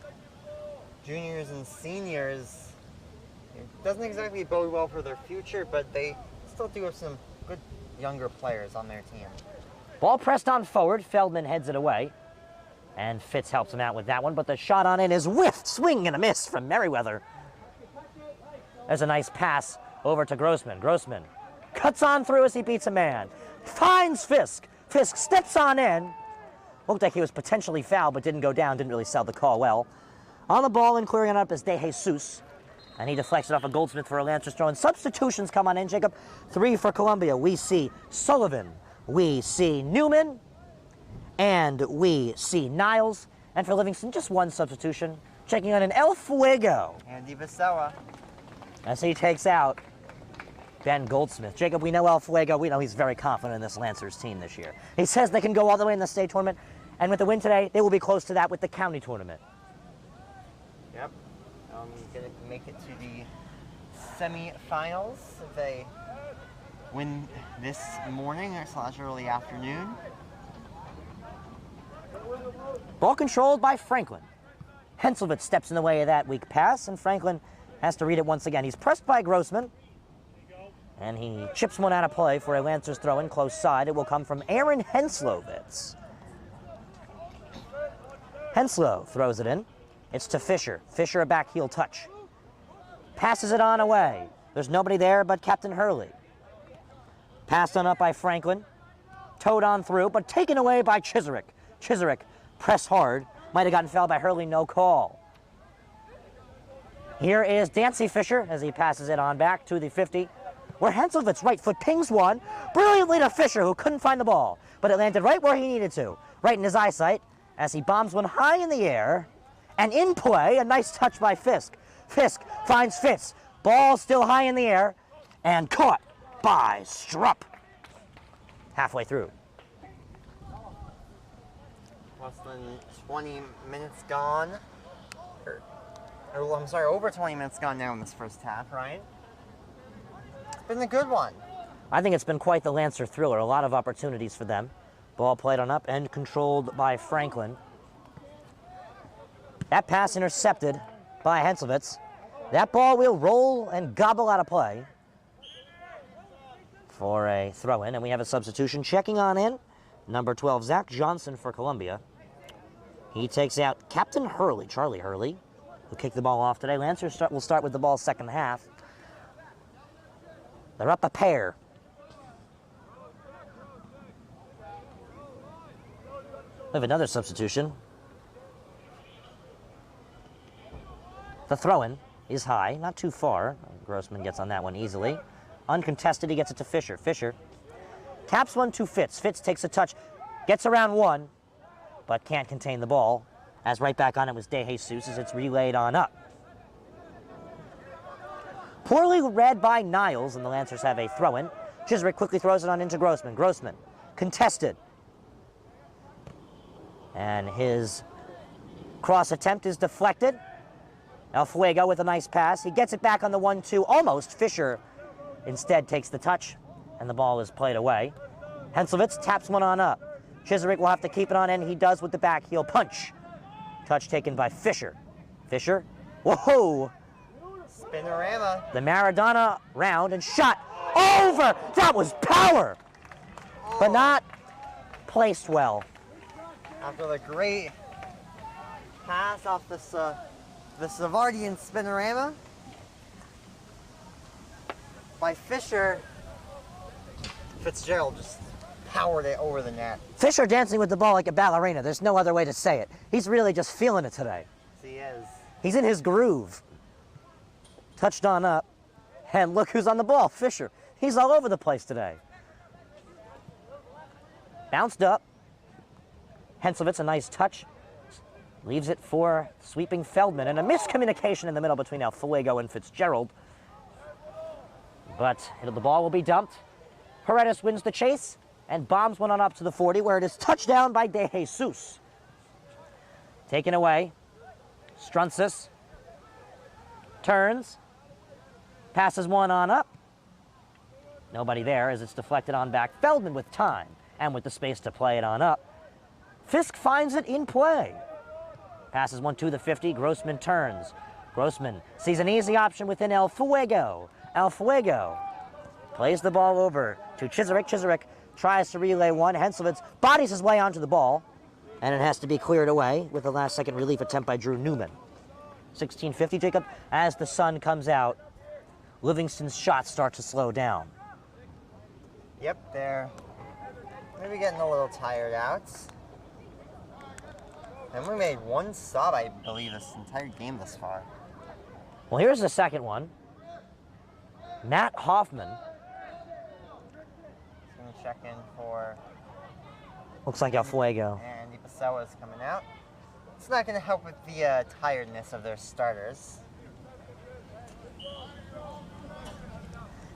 juniors and seniors. It doesn't exactly bode well for their future, but they still do have some good younger players on their team. Ball pressed on forward. Feldman heads it away. And Fitz helps him out with that one, but the shot on in is whiffed. Swing and a miss from Merriweather. There's a nice pass over to Grossman. Grossman cuts on through as he beats a man. Finds Fisk. Fisk steps on in. Looked like he was potentially fouled, but didn't go down. Didn't really sell the call well. On the ball and clearing it up is De Jesus. And he deflects it off a Goldsmith for a Lancers throw. And substitutions come on in, Jacob. 3 for Columbia. We see Sullivan. We see Newman. And we see Niles. And for Livingston, just 1 substitution. Checking on an El Fuego. Andy Vasella. As he takes out Ben Goldsmith. Jacob, we know El Fuego. We know he's very confident in this Lancers team this year. He says they can go all the way in the state tournament. And with the win today, they will be close to that with the county tournament. Yep. Going to make it to the semifinals if they win this morning or / early afternoon. Ball controlled by Franklin. Henslowitz steps in the way of that weak pass, and Franklin has to read it once again. He's pressed by Grossman, and he chips one out of play for a Lancers throw-in close side. It will come from Aaron Henslowitz. Henslow throws it in. It's to Fisher. Fisher a back heel touch. Passes it on away. There's nobody there but Captain Hurley. Passed on up by Franklin. Towed on through, but taken away by Chisarick. Chisarick press hard. Might have gotten fouled by Hurley, no call. Here is Dancy Fisher as he passes it on back to the 50, where Henslowitz right foot pings one brilliantly to Fisher, who couldn't find the ball, but it landed right where he needed to, right in his eyesight, as he bombs one high in the air. And in play, a nice touch by Fisk. Fisk finds Fitz. Ball still high in the air and caught by Strupp. Halfway through. Less than 20 minutes gone. I'm sorry, over 20 minutes gone now in this first half, Ryan. It's been a good one. I think it's been quite the Lancer thriller. A lot of opportunities for them. Ball played on up and controlled by Franklin. That pass intercepted by Henslowitz. That ball will roll and gobble out of play for a throw-in, and we have a substitution checking on in. Number 12, Zach Johnson for Columbia. He takes out Captain Hurley, Charlie Hurley, who kicked the ball off today. Lancers will start with the ball second half. They're up a pair. We have another substitution. The throw-in is high, not too far. Grossman gets on that one easily. Uncontested, he gets it to Fisher. Fisher taps one to Fitz. Fitz takes a touch, gets around one, but can't contain the ball. As right back on it was De Jesus as it's relayed on up. Poorly read by Niles, and the Lancers have a throw-in. Chiswick quickly throws it on into Grossman. Grossman contested. And his cross attempt is deflected. El Fuego with a nice pass. He gets it back on the 1-2, almost. Fisher instead takes the touch, and the ball is played away. Henselwitz taps one on up. Chiswick will have to keep it on, and he does with the back heel punch. Touch taken by Fisher. Fisher, whoa! Spinorama. The Maradona round and shot over. That was power, but not placed well. After the great pass off the Savardian Spinorama by Fisher, Fitzgerald just powered it over the net. Fisher dancing with the ball like a ballerina. There's no other way to say it. He's really just feeling it today. He is. He's in his groove. Touched on up, and look who's on the ball, Fisher. He's all over the place today. Bounced up. Henselwitz, a nice touch. Leaves it for sweeping Feldman, and a miscommunication in the middle between El Fuego and Fitzgerald. But the ball will be dumped. Paredes wins the chase and bombs one on up to the 40, where it is touchdown by De Jesus. Taken away. Strunsis turns. Passes one on up. Nobody there as it's deflected on back. Feldman with time and with the space to play it on up. Fisk finds it in play. Passes one to the 50. Grossman turns. Grossman sees an easy option within El Fuego. El Fuego plays the ball over to Chiswick. Chiswick tries to relay one. Henselwitz bodies his way onto the ball, and it has to be cleared away with a last-second relief attempt by Drew Newman. 16:50, Jacob. As the sun comes out, Livingston's shots start to slow down. Yep, they're maybe getting a little tired out. And we made one sub, I believe, this entire game this far. Well, here's the second one. Matt Hoffman. He's going to check in for... Looks like El Fuego. And Ipasawa is coming out. It's not going to help with the tiredness of their starters.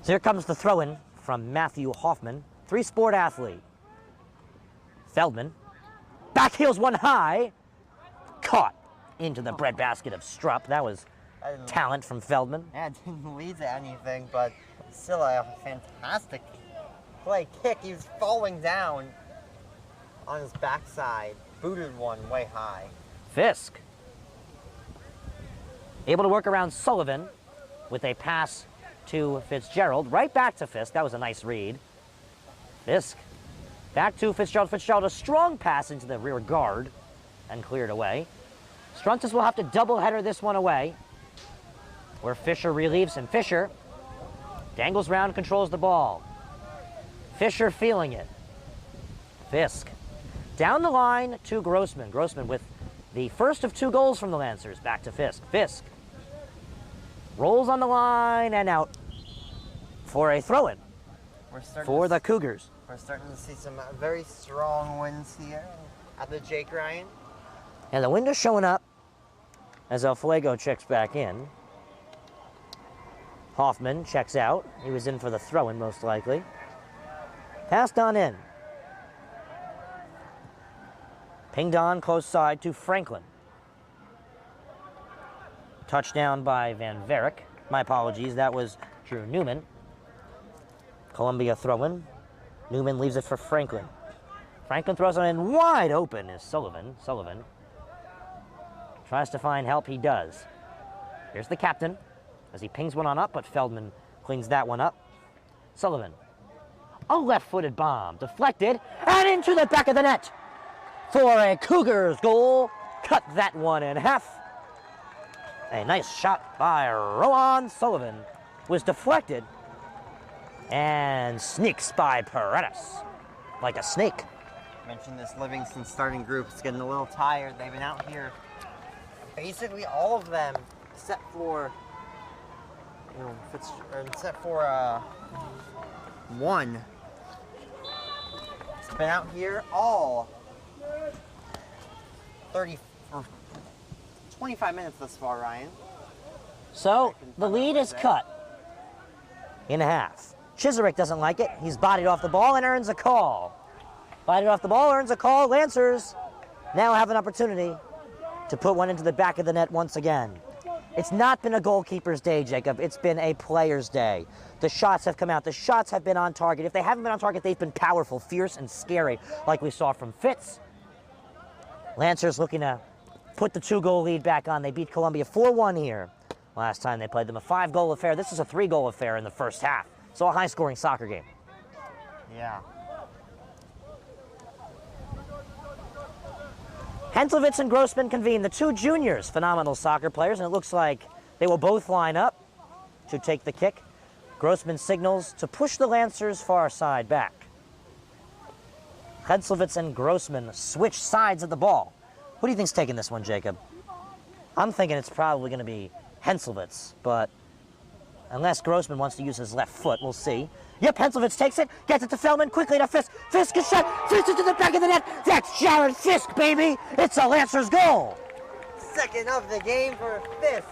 So here comes the throw-in from Matthew Hoffman, three-sport athlete. Feldman, back heels one high, caught into the breadbasket of Strupp. That was talent from Feldman. Yeah, it didn't lead to anything, but still a fantastic play kick. He was falling down on his backside, booted one way high. Fisk, able to work around Sullivan with a pass to Fitzgerald. Right back to Fisk. That was a nice read. Fisk back to Fitzgerald. Fitzgerald, a strong pass into the rear guard and cleared away. Struntis will have to double header this one away, where Fisher relieves him. Fisher dangles round, controls the ball. Fisher feeling it. Fisk down the line to Grossman. Grossman with the first of two goals from the Lancers. Back to Fisk. Fisk rolls on the line and out for a throw-in for the Cougars. We're starting to see some very strong winds here at the Jake Ryan. And the wind is showing up as El Fuego checks back in. Hoffman checks out. He was in for the throw-in, most likely. Passed on in. Pinged on close side to Franklin. Touchdown by Van Varick. My apologies, that was Drew Newman. Columbia throw-in. Newman leaves it for Franklin. Franklin throws it in wide open is Sullivan. Sullivan tries to find help, he does. Here's the captain as he pings one on up, but Feldman cleans that one up. Sullivan, a left-footed bomb, deflected, and into the back of the net for a Cougars goal. Cut that one in half. A nice shot by Rowan Sullivan was deflected and sneaks by Paredes like a snake. I mentioned this Livingston starting group is getting a little tired. They've been out here, basically all of them, except for Set for 1. It's been out here all 30 or 25 minutes thus far, Ryan. So the lead is cut in half. Chiserick doesn't like it. He's bodied off the ball and earns a call. Bodied off the ball, earns a call. Lancers now have an opportunity to put one into the back of the net once again. It's not been a goalkeeper's day, Jacob. It's been a player's day. The shots have come out. The shots have been on target. If they haven't been on target, they've been powerful, fierce, and scary, like we saw from Fitz. Lancers looking to put the 2-goal lead back on. They beat Columbia 4-1 here. Last time they played them, a 5-goal affair. This is a 3-goal affair in the first half. So a high-scoring soccer game. Yeah. Henselwitz and Grossman convene, the 2 juniors, phenomenal soccer players, and it looks like they will both line up to take the kick. Grossman signals to push the Lancers far side back. Henselwitz and Grossman switch sides of the ball. Who do you think's taking this one, Jacob? I'm thinking it's probably going to be Henselwitz, but unless Grossman wants to use his left foot, we'll see. Yep, Henselwitz takes it, gets it to Feldman, quickly to Fisk. Fisk is shot, Fisk into the back of the net. That's Jared Fisk, baby. It's a Lancers goal. Second of the game for Fisk.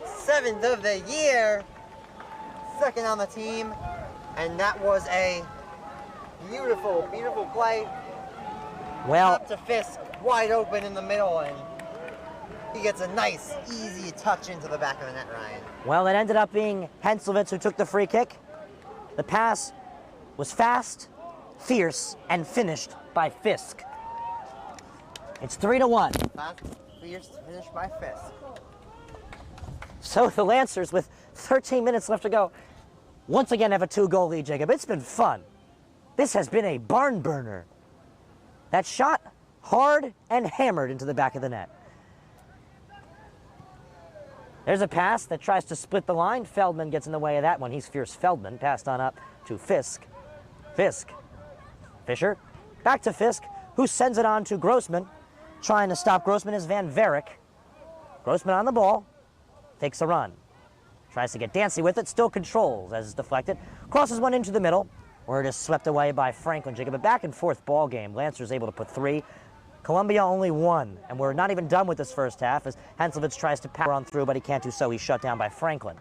7th of the year. Second on the team. And that was a beautiful, beautiful play. Well, up to Fisk, wide open in the middle, and he gets a nice, easy touch into the back of the net, Ryan. Well, it ended up being Henselwitz who took the free kick. The pass was fast, fierce, and finished by Fisk. It's 3-1. Fast, fierce, finished by Fisk. So the Lancers, with 13 minutes left to go, once again have a 2-goal lead, Jacob. It's been fun. This has been a barn burner. That shot hard and hammered into the back of the net. There's a pass that tries to split the line. Feldman gets in the way of that one. He's fierce Feldman. Passed on up to Fisk. Fisk. Fisher. Back to Fisk, who sends it on to Grossman. Trying to stop Grossman is Van Varick. Grossman on the ball. Takes a run. Tries to get Dancy with it. Still controls as it's deflected. Crosses one into the middle, where it is swept away by Franklin, Jacob. A back and forth ball game. Lancers able to put 3. Columbia only 1, and we're not even done with this first half as Henselwitz tries to power on through, but he can't do so. He's shut down by Franklin.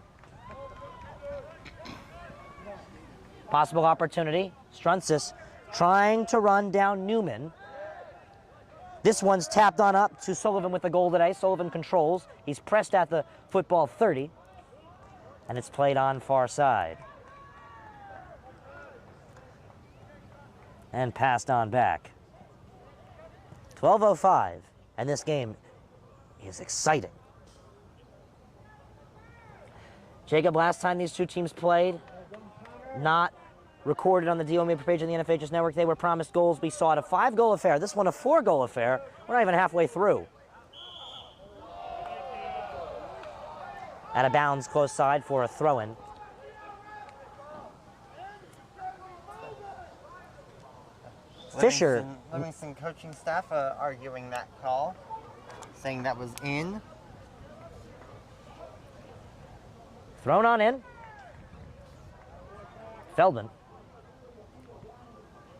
Possible opportunity. Strunsis trying to run down Newman. This one's tapped on up to Sullivan with the goal today. Sullivan controls. He's pressed at the football 30, and it's played on far side. And passed on back. 12:05, and this game is exciting. Jacob, last time these two teams played, not recorded on the DOMA page of the NFHS Network, they were promised goals. We saw it a 5-goal affair. This one a 4-goal affair. We're not even halfway through. Out of bounds, close side for a throw-in. Fisher. Livingston coaching staff arguing that call, saying that was in. Thrown on in. Feldman.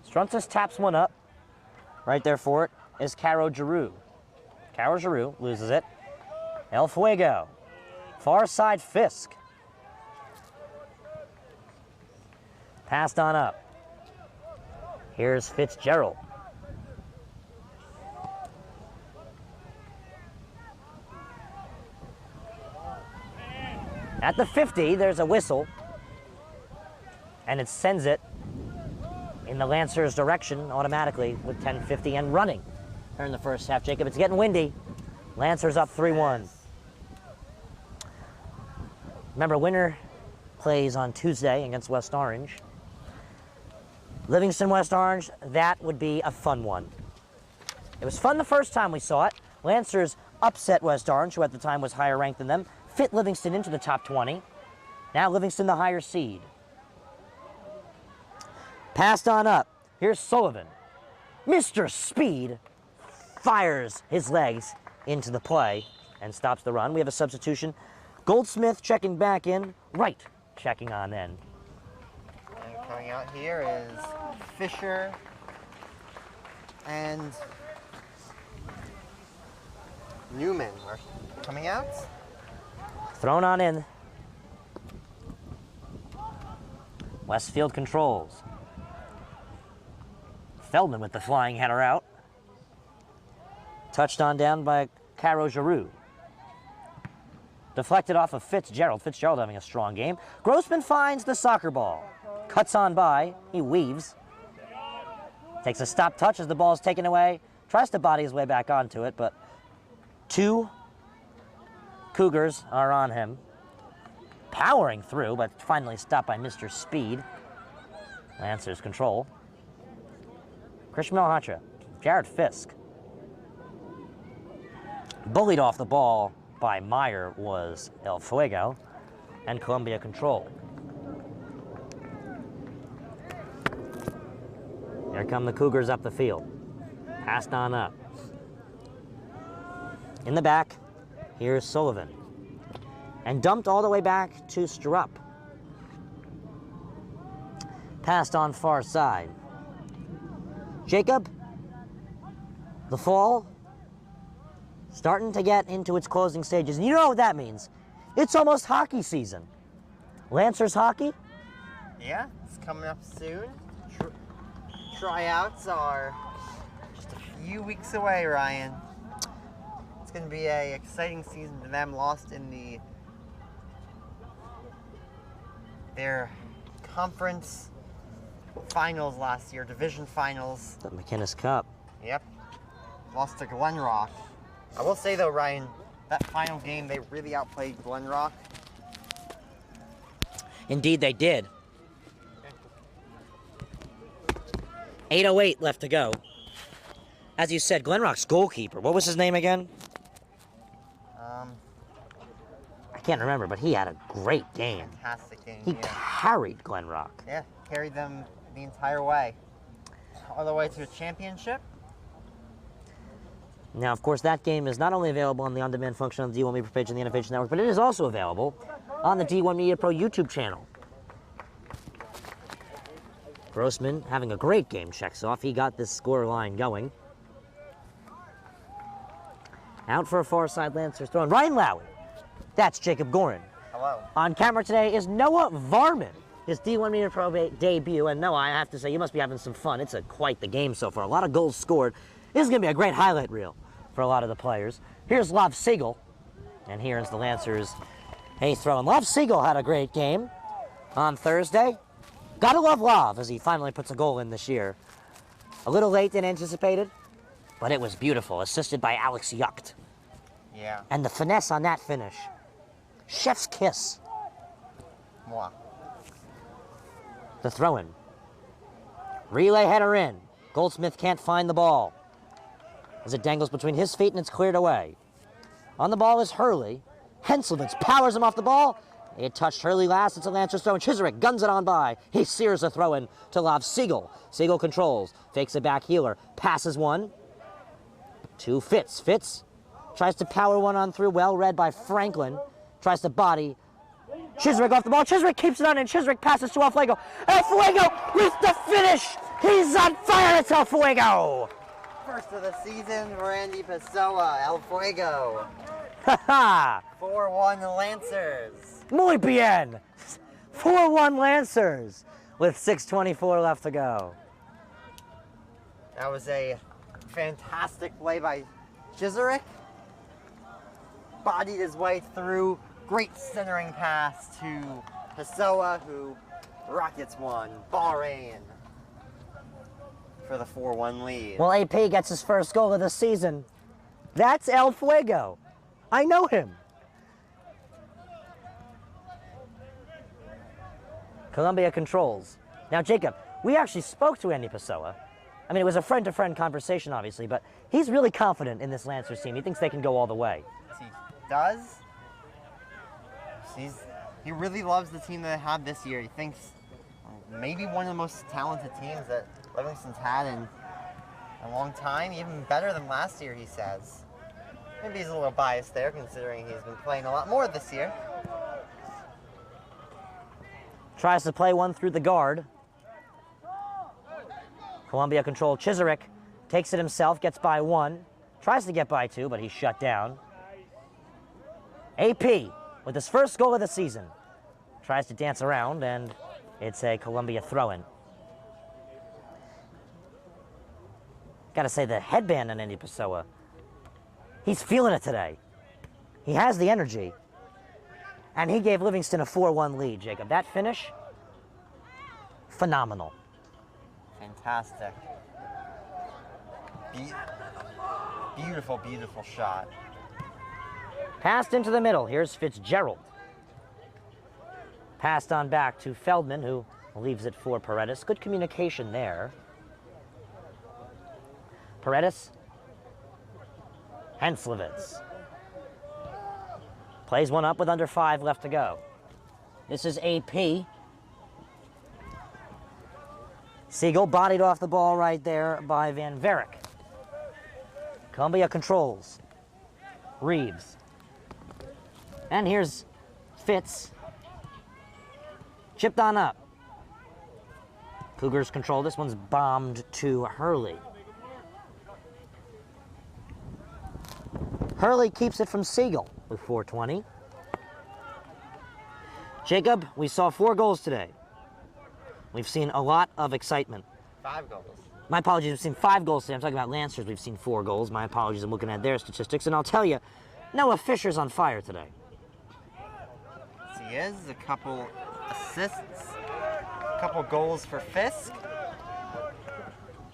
Strunsis taps one up. Right there for it is Caro Giroux. Caro Giroux loses it. El Fuego. Far side Fisk. Passed on up. Here's Fitzgerald. At the 50, there's a whistle, and it sends it in the Lancers' direction automatically with 10:50 and running. Here in the first half, Jacob, it's getting windy. Lancers up 3-1. Remember, winner plays on Tuesday against West Orange. Livingston, West Orange, that would be a fun one. It was fun the first time we saw it. Lancers upset West Orange, who at the time was higher ranked than them, fit Livingston into the top 20. Now Livingston the higher seed. Passed on up. Here's Sullivan. Mr. Speed fires his legs into the play and stops the run. We have a substitution Goldsmith checking back in. Wright checking on in. And coming out here is Fisher and Newman are coming out. Thrown on in. Westfield controls. Feldman with the flying header out. Touched on down by Caro Giroux. Deflected off of Fitzgerald. Fitzgerald having a strong game. Grossman finds the soccer ball. Cuts on by. He weaves. Takes a stop touch as the ball is taken away. Tries to body his way back onto it, but 2 Cougars are on him. Powering through, but finally stopped by Mr. Speed. Lancers control. Christian Malhotra. Jared Fisk. Bullied off the ball by Meyer was El Fuego, and Columbia control. Here come the Cougars up the field. Passed on up. In the back, here's Sullivan. And dumped all the way back to Strupp. Passed on far side. Jacob, the fall, starting to get into its closing stages. And you know what that means. It's almost hockey season. Lancers hockey? Yeah, it's coming up soon. Tryouts are just a few weeks away, Ryan. It's going to be an exciting season for them. Lost in their conference finals last year, division finals. The McInnes Cup. Yep. Lost to Glen Rock. I will say though, Ryan, that final game, they really outplayed Glen Rock. Indeed they did. 8:08 left to go. As you said, Glen Rock's goalkeeper, what was his name again? I can't remember, but he had a great game. Fantastic game. He carried Glen Rock. Yeah, carried them the entire way. All the way to a championship. Now, of course, that game is not only available on the on-demand function on the D1 Media page and the Innovation Network, but it is also available on the D1 Media Pro YouTube channel. Grossman having a great game, checks off. He got this score line going. Out for a far side Lancers throw. Ryan Lowry. That's Jacob Gorin. Hello. On camera today is Noah Varman, his D1 Media Pro debut. And Noah, I have to say, you must be having some fun. It's quite the game so far. A lot of goals scored. This is going to be a great highlight reel for a lot of the players. Here's Lov Siegel, and here's the Lancers' throw. And Lov Siegel had a great game on Thursday. Gotta love Lov as he finally puts a goal in this year. A little late than anticipated, but it was beautiful. Assisted by Alex Yucht. Yeah. And the finesse on that finish. Chef's kiss. Mwah. The throw-in. Relay header in. Goldsmith can't find the ball as it dangles between his feet and it's cleared away. On the ball is Hurley. Henselvitz powers him off the ball. It touched Hurley last. It's a Lancers throw, and Chiserick guns it on by. He sears a throw-in to Lov Siegel. Siegel controls, fakes a back heeler, passes one to Fitz. Fitz tries to power one on through, well read by Franklin. Tries to body Chiserick off the ball. Chiserick keeps it on, and Chiserick passes to El Fuego. El Fuego with the finish. He's on fire. It's El Fuego. First of the season for Andy Pessoa, El Fuego. Ha-ha. 4-1 Lancers. Muy bien. 4-1 Lancers with 6:24 left to go. That was a fantastic play by Chiserick. Bodied his way through. Great centering pass to Pessoa, who rockets one. Bahrain for the 4-1 lead. Well, AP gets his first goal of the season. That's El Fuego. I know him. Columbia controls. Now, Jacob, we actually spoke to Andy Pessoa. I mean, it was a friend-to-friend conversation, obviously, but he's really confident in this Lancers team. He thinks they can go all the way. He does. He really loves the team that they have this year. He thinks maybe one of the most talented teams that Livingston's had in a long time, even better than last year, he says. Maybe he's a little biased there, considering he's been playing a lot more this year. Tries to play one through the guard. Columbia control. Chisarick takes it himself, gets by one. Tries to get by two, but he's shut down. AP with his first goal of the season. Tries to dance around, and it's a Columbia throw-in. Got to say, the headband on Andy Pessoa, he's feeling it today. He has the energy. And he gave Livingston a 4-1 lead, Jacob. That finish, phenomenal. Fantastic. Beautiful, beautiful shot. Passed into the middle. Here's Fitzgerald. Passed on back to Feldman, who leaves it for Paredes. Good communication there. Paredes. Henslevitz. Plays one up with under 5 left to go. This is AP. Siegel bodied off the ball right there by Van Varick. Columbia controls. Reeves. And here's Fitz. Chipped on up. Cougars control. This one's bombed to Hurley. Hurley keeps it from Siegel with 4:20. Jacob, we saw 4 goals today. We've seen a lot of excitement. 5 goals. My apologies, we've seen 5 goals today. I'm talking about Lancers. We've seen 4 goals. My apologies, I'm looking at their statistics. And I'll tell you, Noah Fisher's on fire today. Yes, he is. A couple assists. A couple goals for Fisk.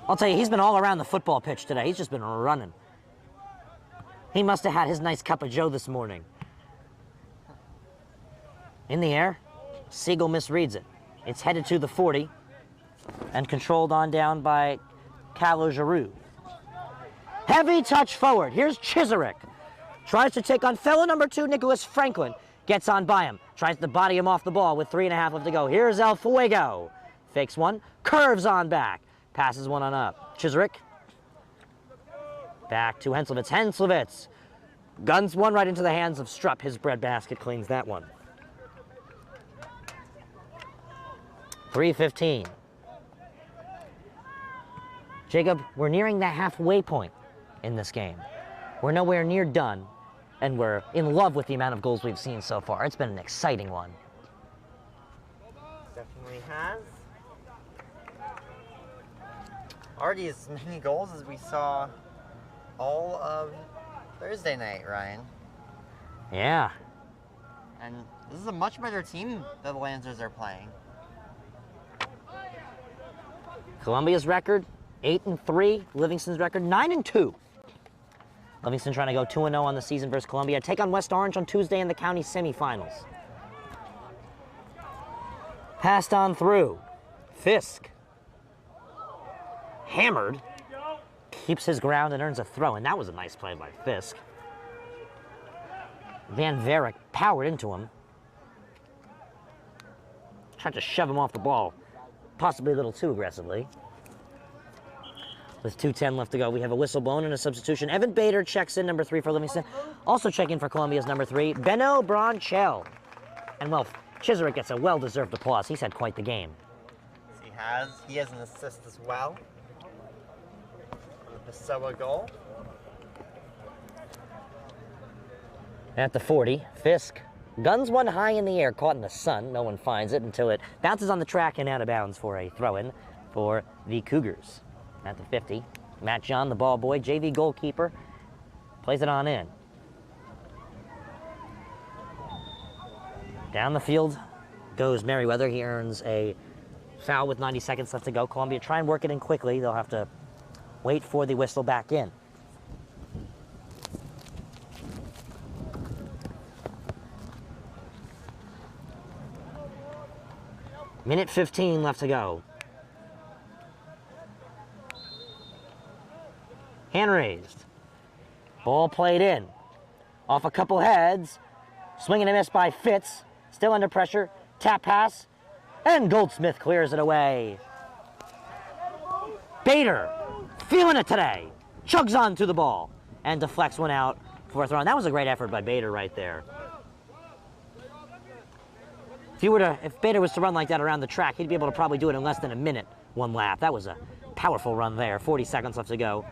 I'll tell you, he's been all around the football pitch today. He's just been running. He must have had his nice cup of joe this morning. In the air, Siegel misreads it. It's headed to the 40 and controlled on down by Calo-Giroux. Heavy touch forward. Here's Chisarick. Tries to take on fellow number 2, Nicholas Franklin. Gets on by him. Tries to body him off the ball with 3.5 left to go. Here's El Fuego. Fakes one. Curves on back. Passes one on up. Chisarick. Back to Henslevitz. Henslevitz guns one right into the hands of Strupp. His breadbasket cleans that one. 3:15. Jacob, we're nearing the halfway point in this game. We're nowhere near done, and we're in love with the amount of goals we've seen so far. It's been an exciting one. Definitely has. Already as many goals as we saw all of Thursday night, Ryan. Yeah. And this is a much better team that the Lancers are playing. Columbia's record, 8-3. Livingston's record, 9-2. Livingston trying to go 2-0 on the season versus Columbia. Take on West Orange on Tuesday in the county semifinals. Passed on through. Fisk. Hammered. Keeps his ground and earns a throw, and that was a nice play by Fisk. Van Varick powered into him. Tried to shove him off the ball, possibly a little too aggressively. With 2:10 left to go, we have a whistle blown and a substitution. Evan Bader checks in, number 3 for Livingston. Also checking for Columbia's number 3, Benno Bronchell. And, well, Chisarick gets a well-deserved applause. He's had quite the game. He has. He has an assist as well. The Pessoa goal. At the 40, Fisk guns one high in the air, caught in the sun. No one finds it until it bounces on the track and out of bounds for a throw-in for the Cougars. At the 50, Matt John, the ball boy, JV goalkeeper, plays it on in. Down the field goes Merriweather. He earns a foul with 90 seconds left to go. Columbia try and work it in quickly. They'll have to wait for the whistle back in. Minute 15 left to go. Hand raised. Ball played in. Off a couple heads. Swing and a miss by Fitz. Still under pressure. Tap pass. And Goldsmith clears it away. Bader, feeling it today. Chugs on to the ball. And deflects one out for a throw. And that was a great effort by Bader right there. If Bader was to run like that around the track, he'd be able to probably do it in less than a minute, one lap. That was a powerful run there. 40 seconds left to go.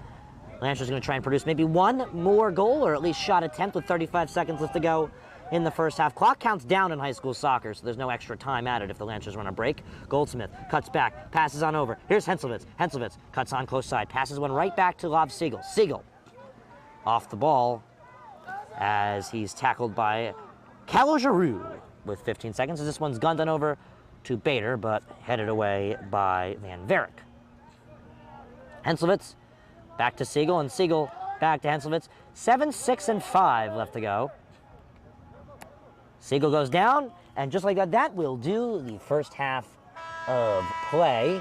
Lancers going to try and produce maybe one more goal, or at least shot attempt with 35 seconds left to go in the first half. Clock counts down in high school soccer, so there's no extra time added if the Lancers run a break. Goldsmith cuts back, passes on over. Here's Henselwitz. Henselwitz cuts on close side, passes one right back to Lob Siegel. Siegel off the ball as he's tackled by Calogiroux with 15 seconds. As this one's gunned on over to Bader, but headed away by Van Varick. Henselwitz back to Siegel, and Siegel back to Henselwitz. 7, 6, and 5 left to go. Siegel goes down, and just like that will do the first half of play.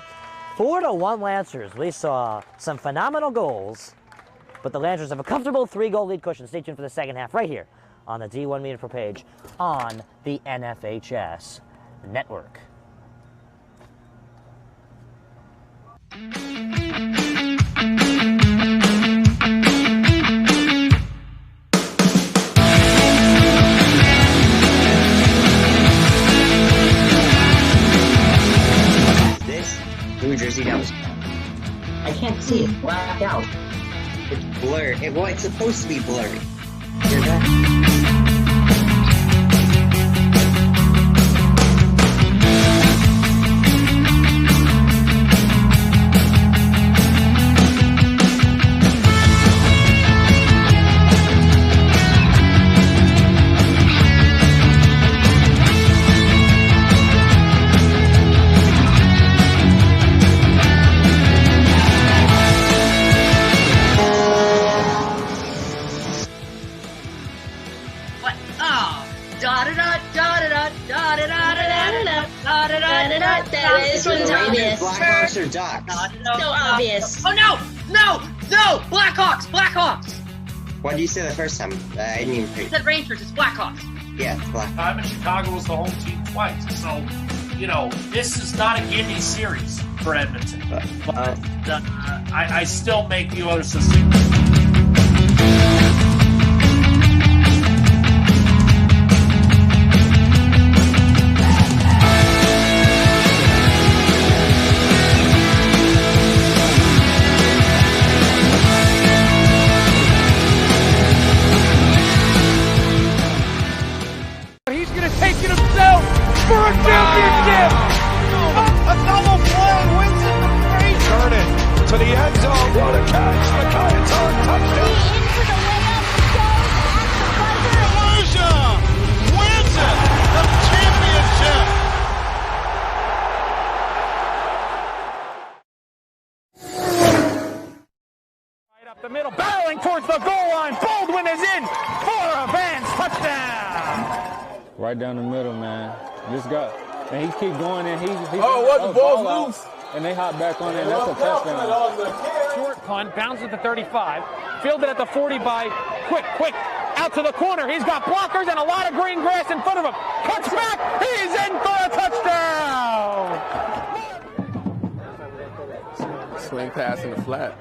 4-1 Lancers. We saw some phenomenal goals, but the Lancers have a comfortable 3-goal lead cushion. Stay tuned for the second half right here on the D1 Media Pro page on the NFHS network. Blue jersey, that was... I can't see it. Blacked out. It's blurred. Well, it's supposed to be blurry. Hear that? This one's obvious. Blackhawks or Ducks? So obvious. Oh no! No! No! Blackhawks! Blackhawks! What did you say the first time? I didn't even I said Rangers, it's Blackhawks. Yeah, it's Blackhawks. I'm in Chicago was the home team twice, so, you know, this is not a gimme series for Edmonton. But I still make the other succinct. To the end zone, what a catch! Makayaton, touchdown! Kalusia wins it! The championship! Right up the middle, barreling towards the goal line. Baldwin is in for a Vance touchdown! Right down the middle, man. Just got, and he keep going, and he the ball's loose. And they hop back on it, and that's a touchdown. Short punt, bounds at the 35, fielded at the 40 by Quick, out to the corner. He's got blockers and a lot of green grass in front of him. Cuts back, he's in for a touchdown! Swing pass in the flat.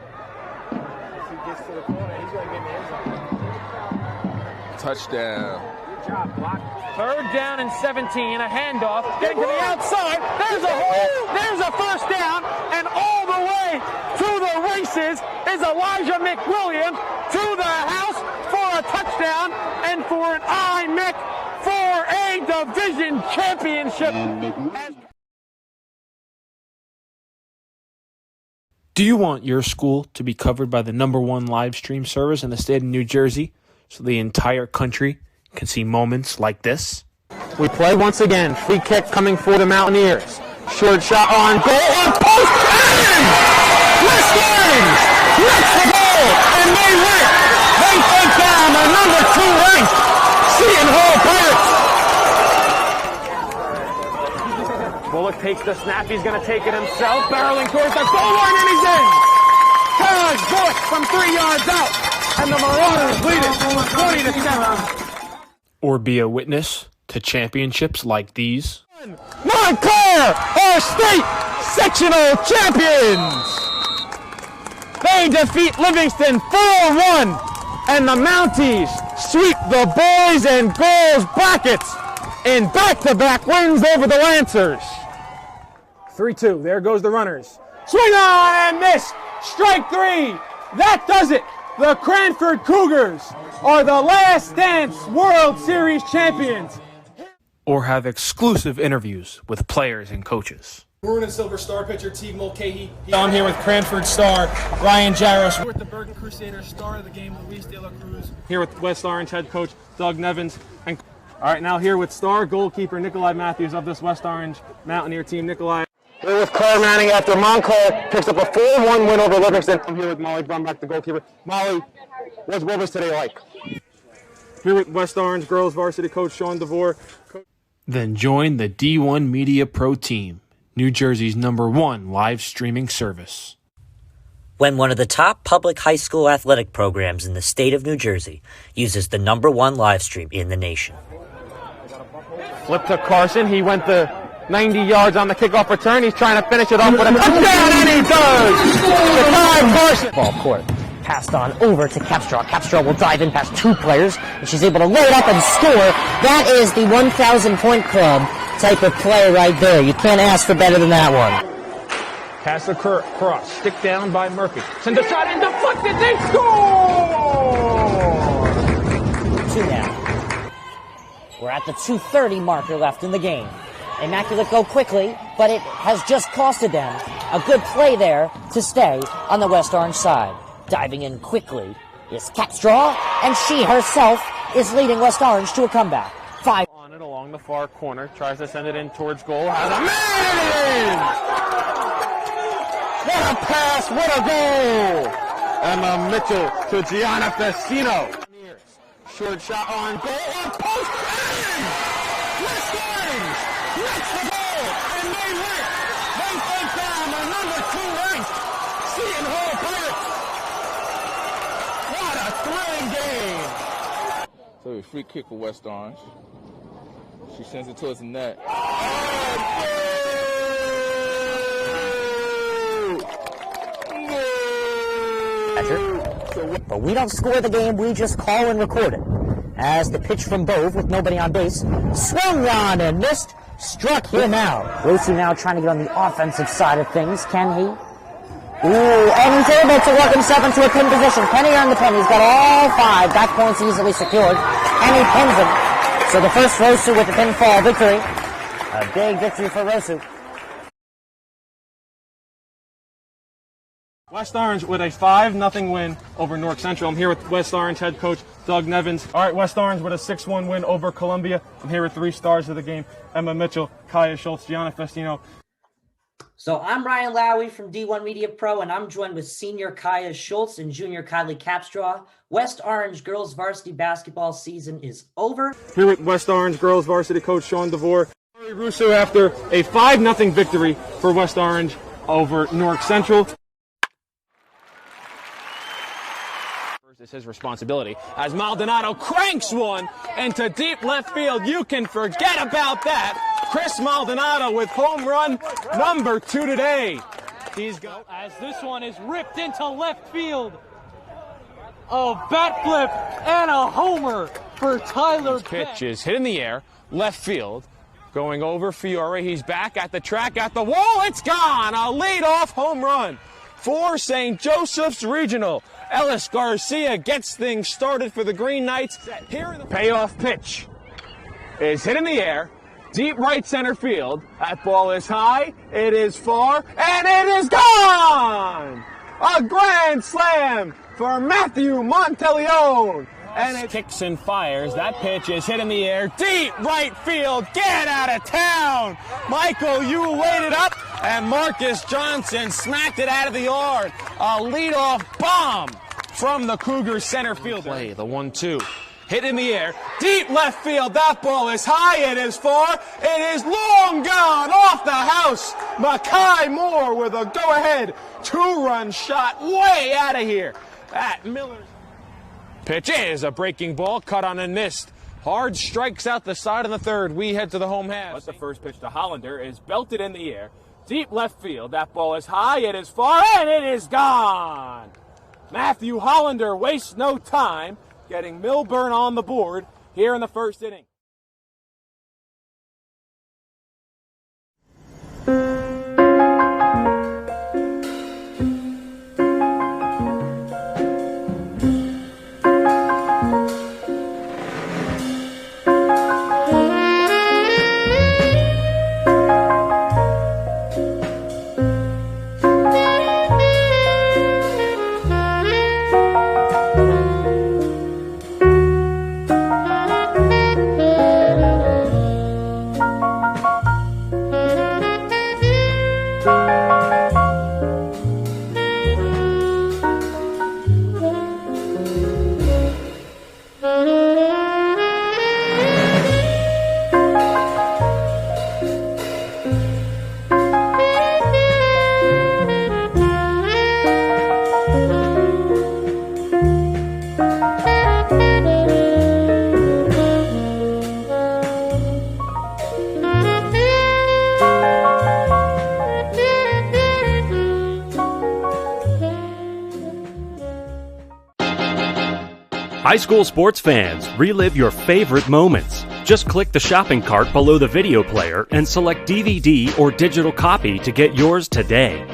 If he gets to the corner, he's going to get in the end zone. Touchdown. Good job, block. Third down and 17, a handoff, getting to the outside, there's a hole, there's a first down, and all the way to the races is Elijah McWilliams to the house for a touchdown and for an IMEC for a division championship. Do you want your school to be covered by the #1 live stream service in the state of New Jersey so the entire country can see moments like this? We play once again. Free kick coming for the Mountaineers. Short shot on goal. On post. And Livingston gets the goal. And they win. They take down the #2 ranked Seton Hall Pirates. Bullock takes the snap. He's going to take it himself. Barreling towards the goal line, and he's in. Taj Bullock from 3 yards out. And the Marauders lead it 20-7. Or be a witness to championships like these? Montclair are state sectional champions. They defeat Livingston 4-1, and the Mounties sweep the boys and girls brackets in back-to-back wins over the Lancers. 3-2. There goes the runners. Swing on and miss. Strike three. That does it. The Cranford Cougars are the Last Dance World Series champions. Or have exclusive interviews with players and coaches. Maroon and Silver star pitcher Teague Mulcahy. I'm here with Cranford star Ryan Jaros. We're with the Bergen Crusaders star of the game, Luis De La Cruz. Here with West Orange head coach Doug Nevins. And all right, now here with star goalkeeper Nikolai Matthews of this West Orange Mountaineer team. Nikolai. Here with Claire Manning after Montclair picks up a 4-1 win over Livingston. I'm here with Molly Brumback, the goalkeeper. Molly, what was today like? Here with West Orange girls varsity coach Sean DeVore. Then join the D1 Media Pro team, New Jersey's #1 live streaming service. When one of the top public high school athletic programs in the state of New Jersey uses the #1 live stream in the nation. Flip to Carson. He went the 90 yards on the kickoff return. He's trying to finish it off with a touchdown, and he does! Shakai Carson. Ball court. Passed on over to Capstraw. Capstraw will dive in past two players, and she's able to load up and score. That is the 1,000-point club type of play right there. You can't ask for better than that one. Pass the cross. Stick down by Murphy. Send a shot and deflected. They score! 2 now. We're at the 2:30 marker left in the game. Immaculate go quickly, but it has just costed them a good play there to stay on the West Orange side. Diving in quickly is Capstraw, and she herself is leading West Orange to a comeback. 5 on it along the far corner, tries to send it in towards goal, has a man! What a pass, what a goal! Emma Mitchell to Gianna Festino. Short shot on goal, on post, and West Orange makes the goal, and they win. They take down the #2 ranked Seton Hall Pirates. What a thrilling game! So a free kick for West Orange. She sends it towards the net. But we don't score the game, we just call and record it. As the pitch from Bove with nobody on base, swung on and missed, struck here now. Rosu now trying to get on the offensive side of things, can he? Ooh, and he's able to work himself into a pin position. Can he earn the pin? He's got all 5 back points easily secured, and he pins him. So the first Rosu with the pinfall victory. A big victory for Rosu. West Orange with a 5-0 win over North Central. I'm here with West Orange head coach Doug Nevins. All right, West Orange with a 6-1 win over Columbia. I'm here with 3 stars of the game: Emma Mitchell, Kaya Schultz, Gianna Festino. So I'm Ryan Lowy from D1 Media Pro, and I'm joined with senior Kaya Schultz and junior Kylie Capstraw. West Orange girls varsity basketball season is over. Here with West Orange girls varsity coach Sean DeVore. Russo after a 5-0 victory for West Orange over North Central. It's his responsibility as Maldonado cranks one into deep left field. You can forget about that. Chris Maldonado with home run #2 today. He's got as this one is ripped into left field. A bat flip and a homer for Tyler. Pitch is hit in the air, left field, going over Fiore. He's back at the track, at the wall. It's gone. A leadoff home run for St. Joseph's Regional. Ellis Garcia gets things started for the Green Knights. Here in the payoff pitch is hit in the air, deep right center field. That ball is high, it is far, and it is gone! A grand slam for Matthew Monteleone. And it kicks and fires. That pitch is hit in the air, deep right field. Get out of town! Michael, you waited up, and Marcus Johnson smacked it out of the yard. A leadoff bomb from the Cougars center fielder. Play the 1-2. Hit in the air, deep left field. That ball is high, it is far, it is long gone off the house. Makai Moore with a go-ahead 2-run shot way out of here at Miller's. Pitch is a breaking ball, cut on and missed. Hard strikes out the side of the third. We head to the home half. But the first pitch to Hollander is belted in the air. Deep left field. That ball is high, it is far, and it is gone. Matthew Hollander wastes no time getting Milburn on the board here in the first inning. High school sports fans, relive your favorite moments. Just click the shopping cart below the video player and select DVD or digital copy to get yours today.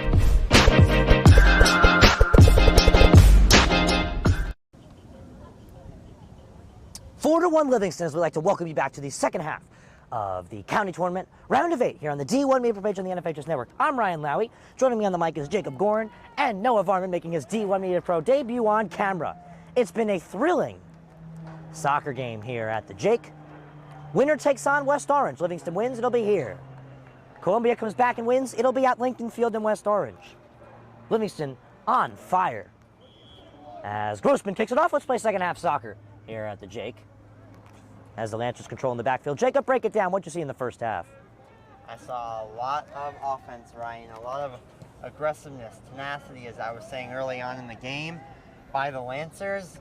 Four to 1 Livingston, as we'd like to welcome you back to the second half of the county tournament, round of 8 here on the D1 Media page on the NFHS Network. I'm Ryan Lowy. Joining me on the mic is Jacob Gorin and Noah Varman making his D1 Media Pro debut on camera. It's been a thrilling soccer game here at the Jake. Winner takes on West Orange. Livingston wins, it'll be here. Columbia comes back and wins, it'll be at Livingston Field in West Orange. Livingston on fire. As Grossman kicks it off, let's play second half soccer here at the Jake. As the Lancers control in the backfield. Jacob, break it down. What'd you see in the first half? I saw a lot of offense, Ryan, a lot of aggressiveness, tenacity, as I was saying early on in the game, by the Lancers,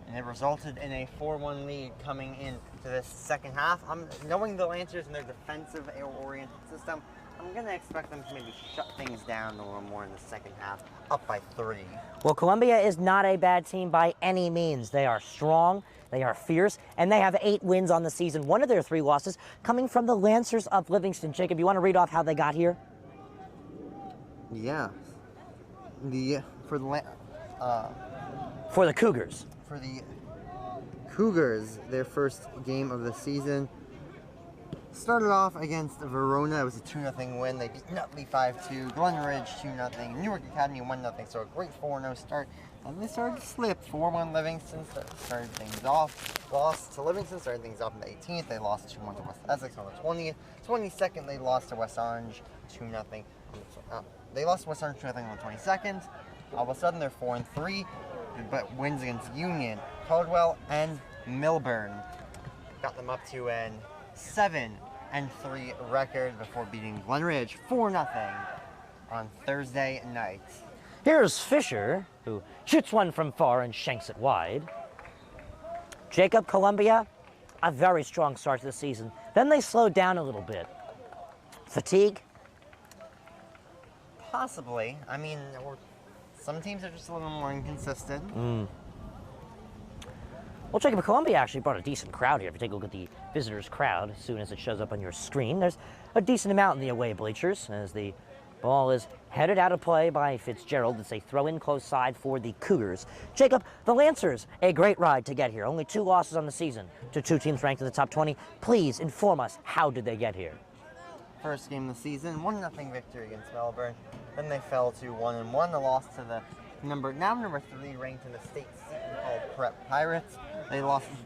and it resulted in a 4-1 lead coming into this second half. Knowing the Lancers and their defensive-oriented system, I'm going to expect them to maybe shut things down a little more in the second half, up by 3. Well, Columbia is not a bad team by any means. They are strong, they are fierce, and they have 8 wins on the season. One of their 3 losses coming from the Lancers of Livingston. Jacob, you want to read off how they got here? Yeah. For the Cougars. For the Cougars, their first game of the season started off against Verona. It was a 2-0 win. They beat Nutley 5-2, Glen Ridge 2-0, Newark Academy 1-0. So a great 4-0 start. And they started to slip. 4-1 Livingston started things off. Lost to Livingston, started things off on the 18th. They lost 2-1 to West Essex on the 20th. 22nd, they lost to West Orange 2-0. They lost to West Orange 2-0 on the 22nd. All of a sudden, they're 4-3, but wins against Union, Caldwell, and Milburn got them up to an 7-3 record before beating Glen Ridge 4-0 on Thursday night. Here's Fisher, who shoots one from far and shanks it wide. Jacob, Columbia, a very strong start to the season. Then they slowed down a little bit. Fatigue? Possibly. I mean, some teams are just a little more inconsistent. Well, Jacob, Columbia actually brought a decent crowd here. If you take a look at the visitors' crowd, as soon as it shows up on your screen, there's a decent amount in the away bleachers as the ball is headed out of play by Fitzgerald. It's a throw-in close side for the Cougars. Jacob, the Lancers, a great ride to get here. Only 2 losses on the season to 2 teams ranked in the top 20. Please inform us, how did they get here? First game of the season, 1-0 victory against Melbourne. Then they fell to 1-1. A loss to the number 3 ranked in the state Seton Hall Prep Pirates. They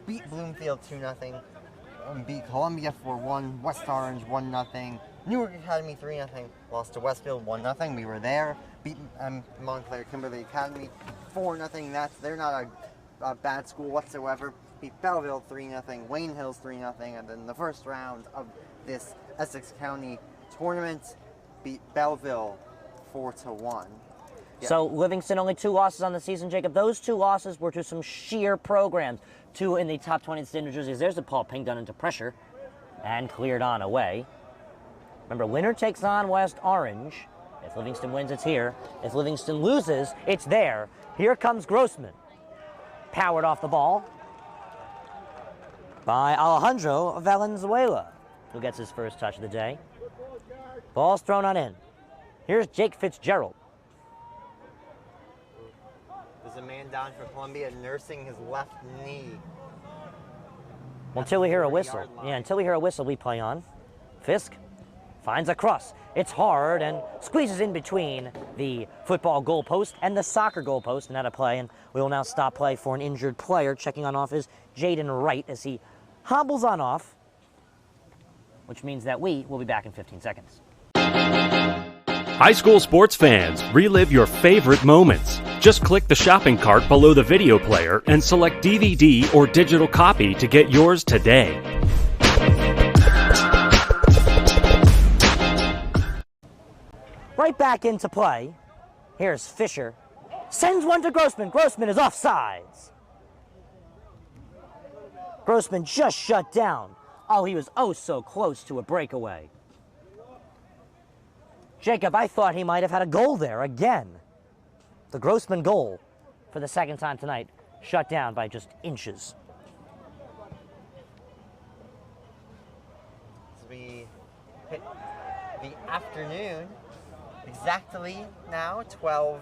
beat Bloomfield 2-0. Beat Columbia 4-1. West Orange 1-0. Newark Academy 3-0. Lost to Westfield 1-0. We were there. Beat Montclair Kimberly Academy 4-0. They're not a bad school whatsoever. Beat Belleville 3-0. Wayne Hills 3-0. And then the first round of this Essex County tournament beat Belleville 4-1. Yeah. So Livingston only 2 losses on the season, Jacob. Those 2 losses were to some sheer programs. 2 in the top 20 in the state of New Jersey. There's the Paul Pink done into pressure and cleared on away. Remember, winner takes on West Orange. If Livingston wins, it's here. If Livingston loses, it's there. Here comes Grossman. Powered off the ball by Alejandro Valenzuela, who gets his first touch of the day. Ball's thrown on in. Here's Jake Fitzgerald. There's a man down for Columbia nursing his left knee. Well, until we hear a whistle. Yeah, until we hear a whistle, we play on. Fisk finds a cross. It's hard and squeezes in between the football goalpost and the soccer goalpost and out of play. And we will now stop play for an injured player. Checking on off is Jaden Wright as he hobbles on off, which means that we will be back in 15 seconds. High school sports fans, relive your favorite moments. Just click the shopping cart below the video player and select DVD or digital copy to get yours today. Right back into play. Here's Fisher. Sends one to Grossman. Grossman is offsides. Grossman just shut down. Oh, he was oh so close to a breakaway. Jacob, I thought he might have had a goal there again. The Grossman goal for the second time tonight shut down by just inches. As we hit the afternoon, exactly now, 12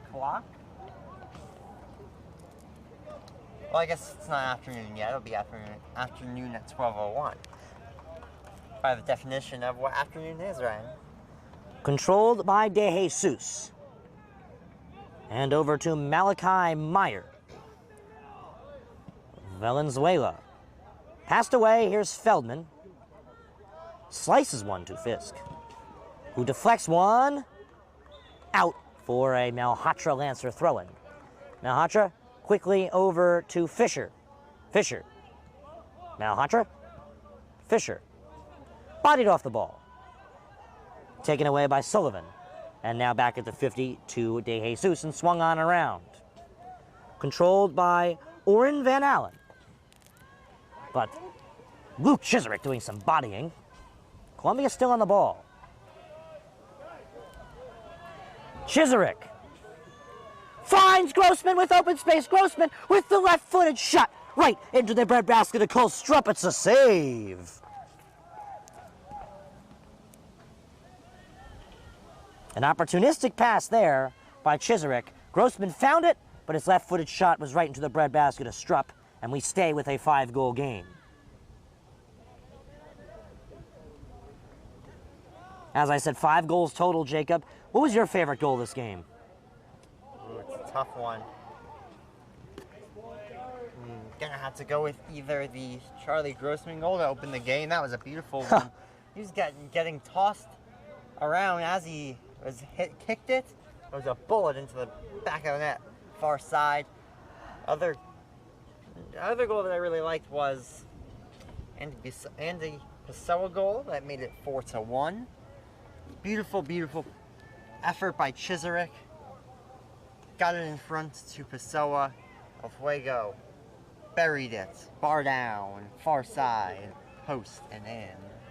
o'clock. Well, I guess it's not afternoon yet. It'll be afternoon at 12:01. By the definition of what afternoon is, Ryan. Controlled by De Jesus. And over to Malachi Meyer. Valenzuela. Passed away, here's Feldman. Slices one to Fisk, who deflects one out for a Malhotra Lancer throw-in. Malhotra quickly over to Fisher. Fisher. Malhotra. Fisher. Bodied off the ball. Taken away by Sullivan. And now back at the 50 to De Jesus and swung on around. Controlled by Oren Van Allen. But Luke Chiserick doing some bodying. Columbia still on the ball. Chiserick finds Grossman with open space. Grossman with the left-footed shot right into the breadbasket of Cole Strupp. It's a save. An opportunistic pass there by Chiserick. Grossman found it, but his left-footed shot was right into the breadbasket of Strupp, and we stay with a 5-goal game. As I said, 5 goals total, Jacob. What was your favorite goal this game? Ooh, it's a tough one. Gonna have to go with either the Charlie Grossman goal to open the game. That was a beautiful one. He was getting tossed around as he was kicked it. It was a bullet into the back of the net, far side. The other goal that I really liked was Andy Pessoa goal that made it 4-1. Beautiful, beautiful effort by Chiserick. Got it in front to Pessoa. El Fuego buried it. Bar down, far side, post, and in.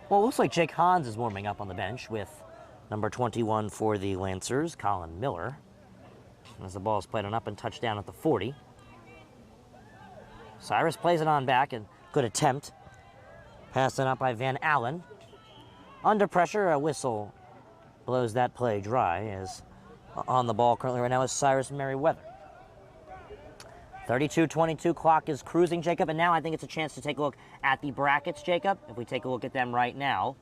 Well, it looks like Jake Hans is warming up on the bench with number 21 for the Lancers, Colin Miller. As the ball is played on up and touchdown at the 40. Cyrus plays it on back, and good attempt. Passed it up by Van Allen. Under pressure, a whistle blows that play dry, as on the ball currently right now is Cyrus Merriweather. 32-22 clock is cruising, Jacob, and now I think it's a chance to take a look at the brackets, Jacob. If we take a look at them right now,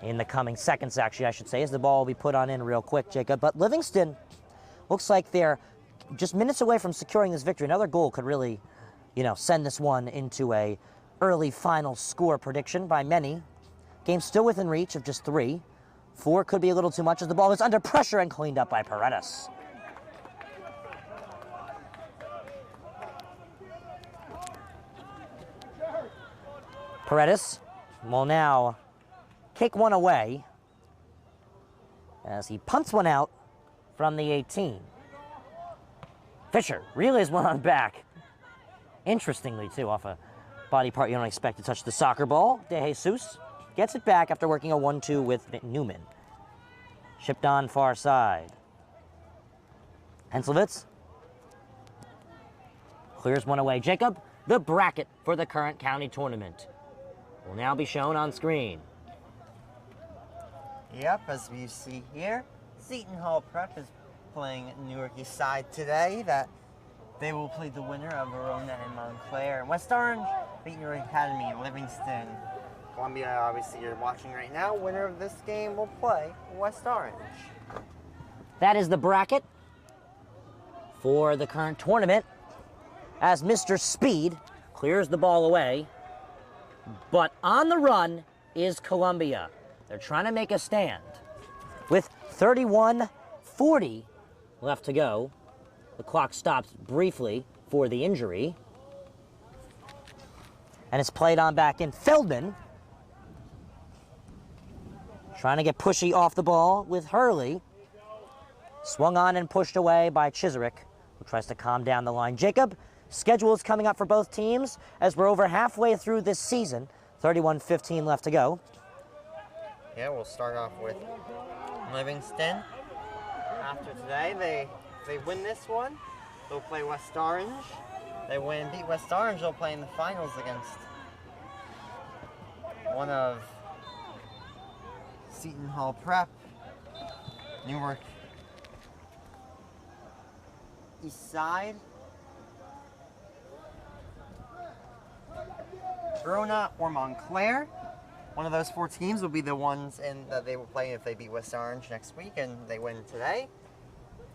in the coming seconds, actually, I should say, as the ball will be put on in real quick, Jacob. But Livingston looks like they're just minutes away from securing this victory. Another goal could really, send this one into a early final score prediction by many. Game still within reach of just 3. 4 could be a little too much as the ball is under pressure and cleaned up by Paredes. Paredes will now kick one away as he punts one out from the 18. Fisher relays one on back. Interestingly, too, off a body part you don't expect to touch the soccer ball. De Jesus gets it back after working a 1-2 with Newman. Shipped on far side. Henselwitz clears one away. Jacob, the bracket for the current county tournament will now be shown on screen. Yep, as we see here, Seton Hall Prep is playing Newark East Side today. That they will play the winner of Verona and Montclair. And West Orange beat Newark Academy, Livingston. Columbia, obviously you're watching right now. Winner of this game will play West Orange. That is the bracket for the current tournament as Mr. Speed clears the ball away. But on the run is Columbia. They're trying to make a stand. With 31:40 left to go, the clock stops briefly for the injury. And it's played on back in. Feldman trying to get pushy off the ball with Hurley. Swung on and pushed away by Chiserick, who tries to calm down the line. Jacob, schedule is coming up for both teams as we're over halfway through this season. 31:15 left to go. Yeah, we'll start off with Livingston. After today, they win this one. they'll play West Orange. They win and beat West Orange, they'll play in the finals against one of Seton Hall Prep, Newark East Side, Verona, or Montclair. One of those 4 teams will be the ones that they will play if they beat West Orange next week and they win today.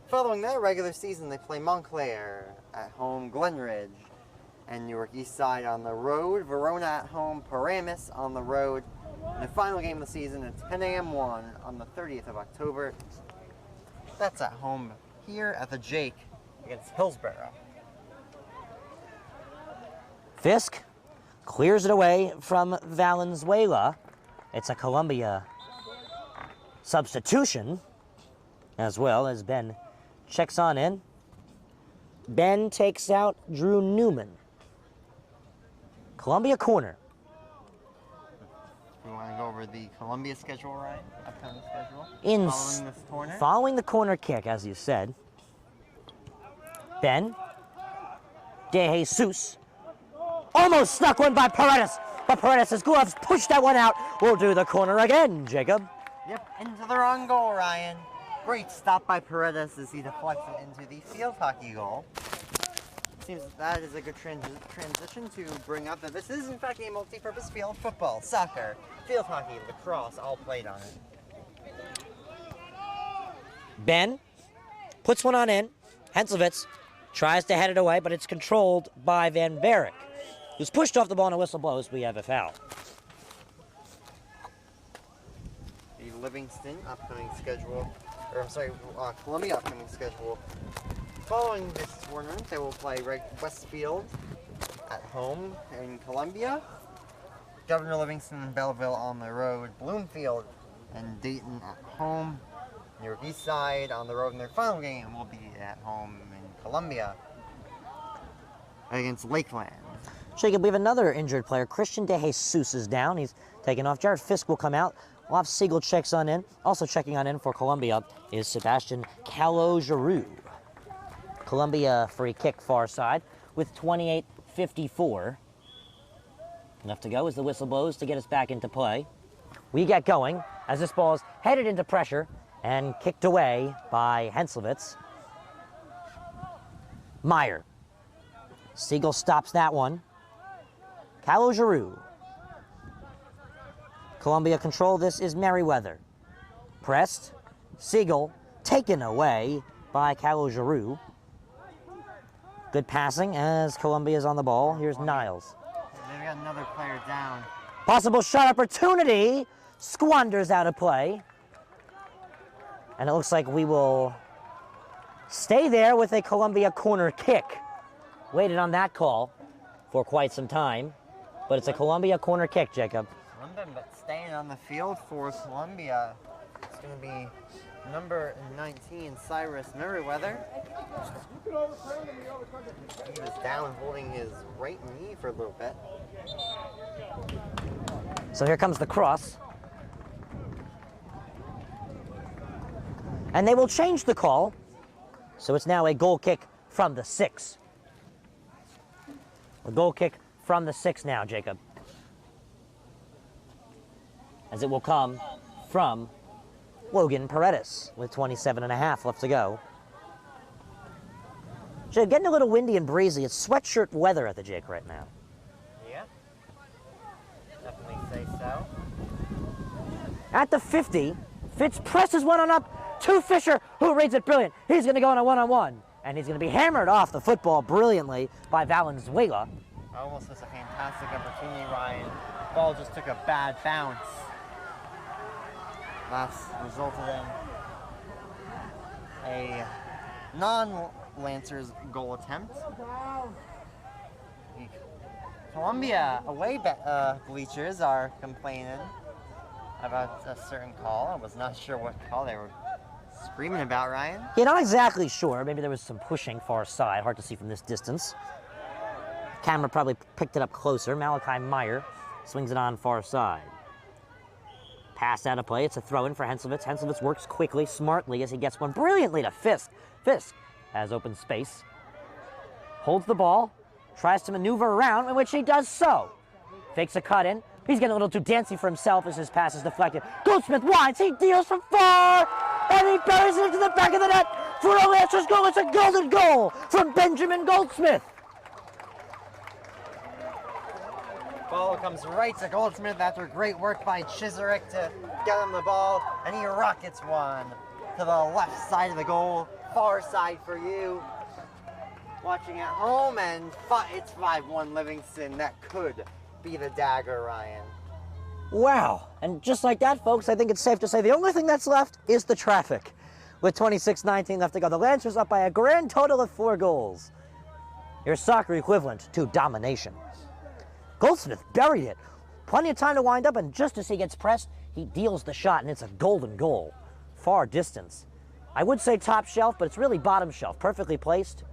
Following that regular season, they play Montclair at home, Glenridge, and Newark East Side on the road, Verona at home, Paramus on the road. And the final game of the season, a 10 a.m. one on the 30th of October. That's at home here at the Jake against Hillsborough. Fisk clears it away from Valenzuela. It's a Columbia substitution, as well as Ben checks on in. Ben takes out Drew Newman. Columbia corner. We want to go over the Columbia schedule, right? Upcoming schedule. Following this corner. Following the corner kick, as you said. Ben. De Jesus. Almost snuck one by Paredes, but Paredes' gloves pushed that one out. We'll do the corner again, Jacob. Yep, into the wrong goal, Ryan. Great stop by Paredes as he deflects it into the field hockey goal. Seems that is a good transition to bring up that this is in fact a multi-purpose field. Football, soccer, field hockey, lacrosse, all played on it. Ben puts one on in. Henselvitz tries to head it away, but it's controlled by Van Barrick, who's pushed off the ball and a whistle blows. We have a foul. The Livingston upcoming schedule, or I'm sorry, Columbia upcoming schedule. Following this tournament, they will play Westfield at home in Columbia, Governor Livingston and Belleville on the road, Bloomfield and Dayton at home, Newark East Side on the road, and their final game will be at home in Columbia against Lakeland. Jacob, we have another injured player. Christian De Jesus is down. He's taken off. Jared Fisk will come out. We'll have Siegel checks on in. Also checking on in for Columbia is Sebastian Calo-Giroux. Columbia free kick far side with 28:54. Enough to go as the whistle blows to get us back into play. We get going as this ball is headed into pressure and kicked away by Henselvitz. Meyer. Siegel stops that one. Calo-Giroux. Columbia control. This is Merriweather. Pressed. Siegel taken away by Calo-Giroux. Good passing as Columbia's on the ball. Here's Niles. They've got another player down. Possible shot opportunity. Squanders out of play. And it looks like we will stay there with a Columbia corner kick. Waited on that call for quite some time. But it's a Columbia corner kick, Jacob. But staying on the field for Columbia, it's going to be number 19, Cyrus Merriweather. He was down holding his right knee for a little bit. So here comes the cross. And they will change the call. So it's now a goal kick from the 6. A goal kick from the 6 now, Jacob. As it will come from Logan Paredes with 27.5 left to go. Jake, getting a little windy and breezy. It's sweatshirt weather at the Jake right now. Yeah, definitely say so. At the 50, Fitz presses one on up to Fisher, who reads it brilliant. He's going to go on a one-on-one, and he's going to be hammered off the football brilliantly by Valenzuela. Almost was a fantastic opportunity, Ryan. Ball just took a bad bounce. That's resulted in a non-Lancers goal attempt. Columbia away bleachers are complaining about a certain call. I was not sure what call they were screaming about, Ryan. Yeah, not exactly sure. Maybe there was some pushing far side. Hard to see from this distance. Camera probably picked it up closer. Malachi Meyer swings it on far side. Pass out of play. It's a throw-in for Henselvitz. Henselvitz works quickly, smartly, as he gets one brilliantly to Fisk. Fisk has open space. holds the ball, tries to maneuver around, in which he does so. Fakes a cut in. He's getting a little too dancy for himself as his pass is deflected. Goldsmith winds, he deals from far, and he buries it into the back of the net for a Lancers goal. It's a golden goal from Benjamin Goldsmith. Ball comes right to Goldsmith after great work by Chiserick to get him the ball, and he rockets one to the left side of the goal, far side for you. Watching at home, and it's 5-1 Livingston. That could be the dagger, Ryan. Wow, and just like that, folks, I think it's safe to say the only thing that's left is the traffic. With 26-19 left to go, the Lancers up by a grand total of 4 goals. Your soccer equivalent to domination. Goldsmith buried it. Plenty of time to wind up, and just as he gets pressed, he deals the shot, and it's a golden goal. Far distance. I would say top shelf, but it's really bottom shelf. Perfectly placed.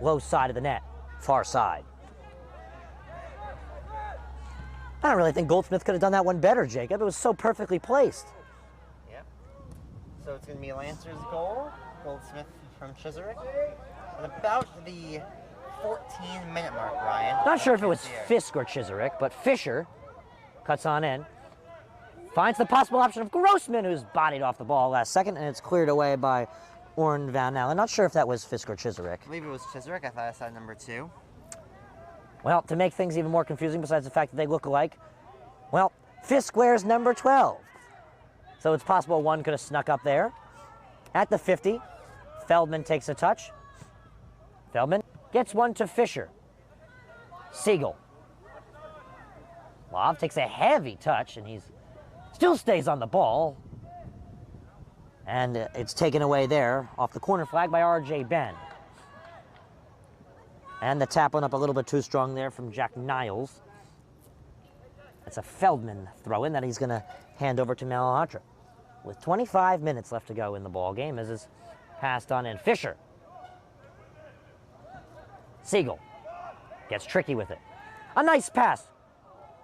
Low side of the net. Far side. I don't really think Goldsmith could have done that one better, Jacob. It was so perfectly placed. Yep. So it's going to be Lancers goal. Goldsmith from Chiserick. At about the 14-minute mark, Ryan. Not sure if it was Fisk or Chiserick, but Fisher cuts on in. Finds the possible option of Grossman, who's bodied off the ball last second, and it's cleared away by Orn Van Allen. Not sure if that was Fisk or Chiserick. I believe it was Chiserick. I thought I saw number 2. Well, to make things even more confusing, besides the fact that they look alike, well, Fisk wears number 12. So it's possible one could have snuck up there. At the 50, Feldman takes a touch. Feldman gets one to Fisher. Siegel. Love takes a heavy touch, and he's still stays on the ball. And it's taken away there off the corner flag by R.J. Ben. And the tap went up a little bit too strong there from Jack Niles. It's a Feldman throw-in that he's going to hand over to Malhotra. With 25 minutes left to go in the ball game, as is passed on in. Fisher. Siegel gets tricky with it. A nice pass.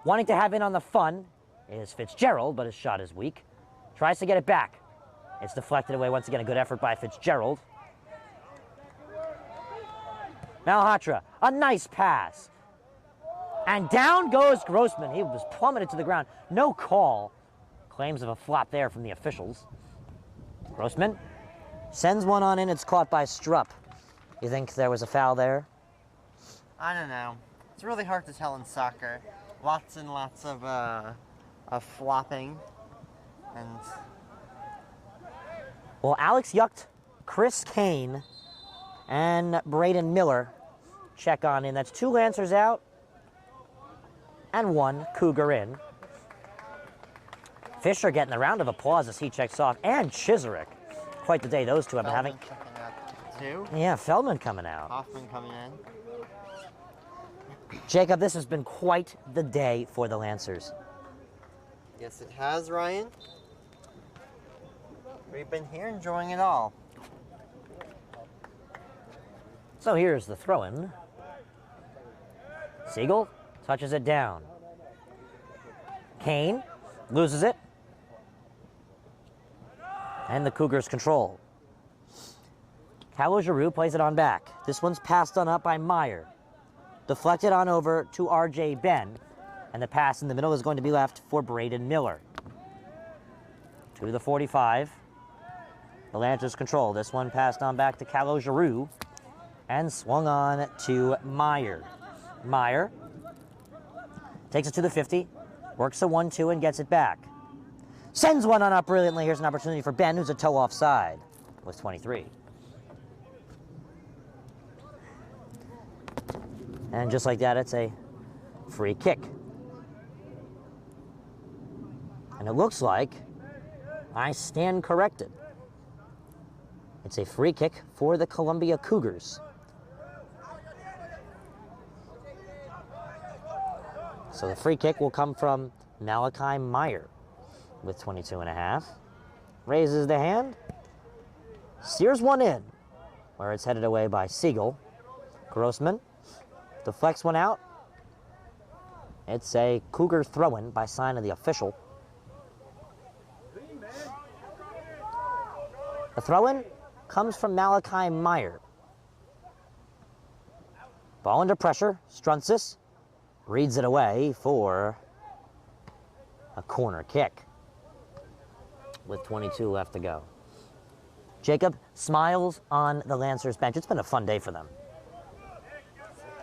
Wanting to have in on the fun is Fitzgerald, but his shot is weak. Tries to get it back. It's deflected away. Once again, a good effort by Fitzgerald. Malhotra, a nice pass. And down goes Grossman. He was plummeted to the ground. No call. Claims of a flop there from the officials. Grossman sends one on in. It's caught by Strupp. You think there was a foul there? I don't know. It's really hard to tell in soccer. Lots and lots of flopping. And well, Alex Yucht, Chris Kane, and Braden Miller check on in. That's 2 Lancers out and 1 Cougar in. Fisher getting the round of applause as he checks off, and Chiserick. Quite the day those two have been having. Two. Yeah, Feldman coming out. Hoffman coming in. Jacob, this has been quite the day for the Lancers. Yes, it has, Ryan. We've been here enjoying it all. So here's the throw-in. Siegel touches it down. Kane loses it. And the Cougars control. Calo Giroux plays it on back. This one's passed on up by Meyer. Deflected on over to R.J. Ben. And the pass in the middle is going to be left for Braden Miller. To the 45. The Lancers control. This one passed on back to Calo Giroux. And swung on to Meyer. Meyer takes it to the 50. Works a 1-2 and gets it back. Sends one on up brilliantly. Here's an opportunity for Ben, who's a toe offside with 23. And just like that, it's a free kick. And it looks like I stand corrected. It's a free kick for the Columbia Cougars. So the free kick will come from Malachi Meyer with 22.5. Raises the hand. Steers one in, where it's headed away by Siegel. Grossman deflects one out. It's a Cougar throw-in by sign of the official. The throw-in comes from Malachi Meyer. Ball under pressure. Strunsis reads it away for a corner kick with 22 left to go. Jacob smiles on the Lancers bench. It's been a fun day for them.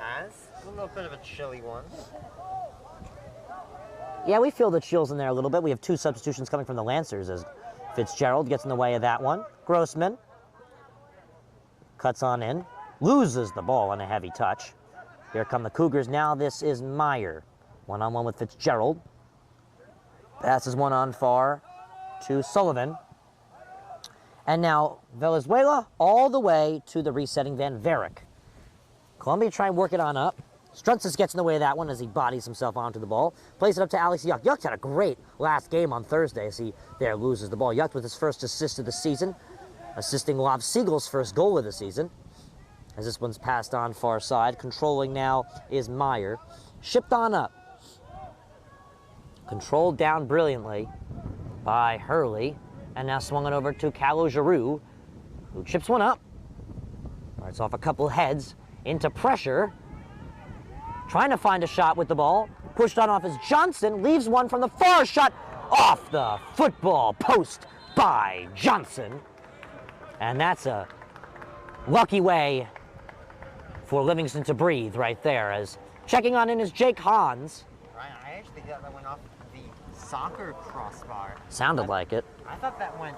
As a little bit of a chilly one. Yeah, we feel the chills in there a little bit. We have 2 substitutions coming from the Lancers as Fitzgerald gets in the way of that one. Grossman cuts on in, loses the ball on a heavy touch. Here come the Cougars. Now this is Meyer. One-on-one with Fitzgerald. Passes one on far to Sullivan. And now Venezuela all the way to the resetting Van Varick. Columbia try and work it on up. Strunsis gets in the way of that one as he bodies himself onto the ball. Plays it up to Alex Yuck. Yuck had a great last game on Thursday as he there loses the ball. Yuck with his first assist of the season, assisting Lob Siegel's first goal of the season. As this one's passed on far side. Controlling now is Meyer. Shipped on up. Controlled down brilliantly by Hurley. And now swung it over to Calo Giroux, who chips one up. Starts off a couple heads into pressure. Trying to find a shot with the ball. Pushed on off as Johnson leaves one from the far shot off the football post by Johnson. And that's a lucky way for Livingston to breathe right there, as checking on in is Jake Hans. Right, I actually thought that went off the soccer crossbar. Sounded like it. I thought that went,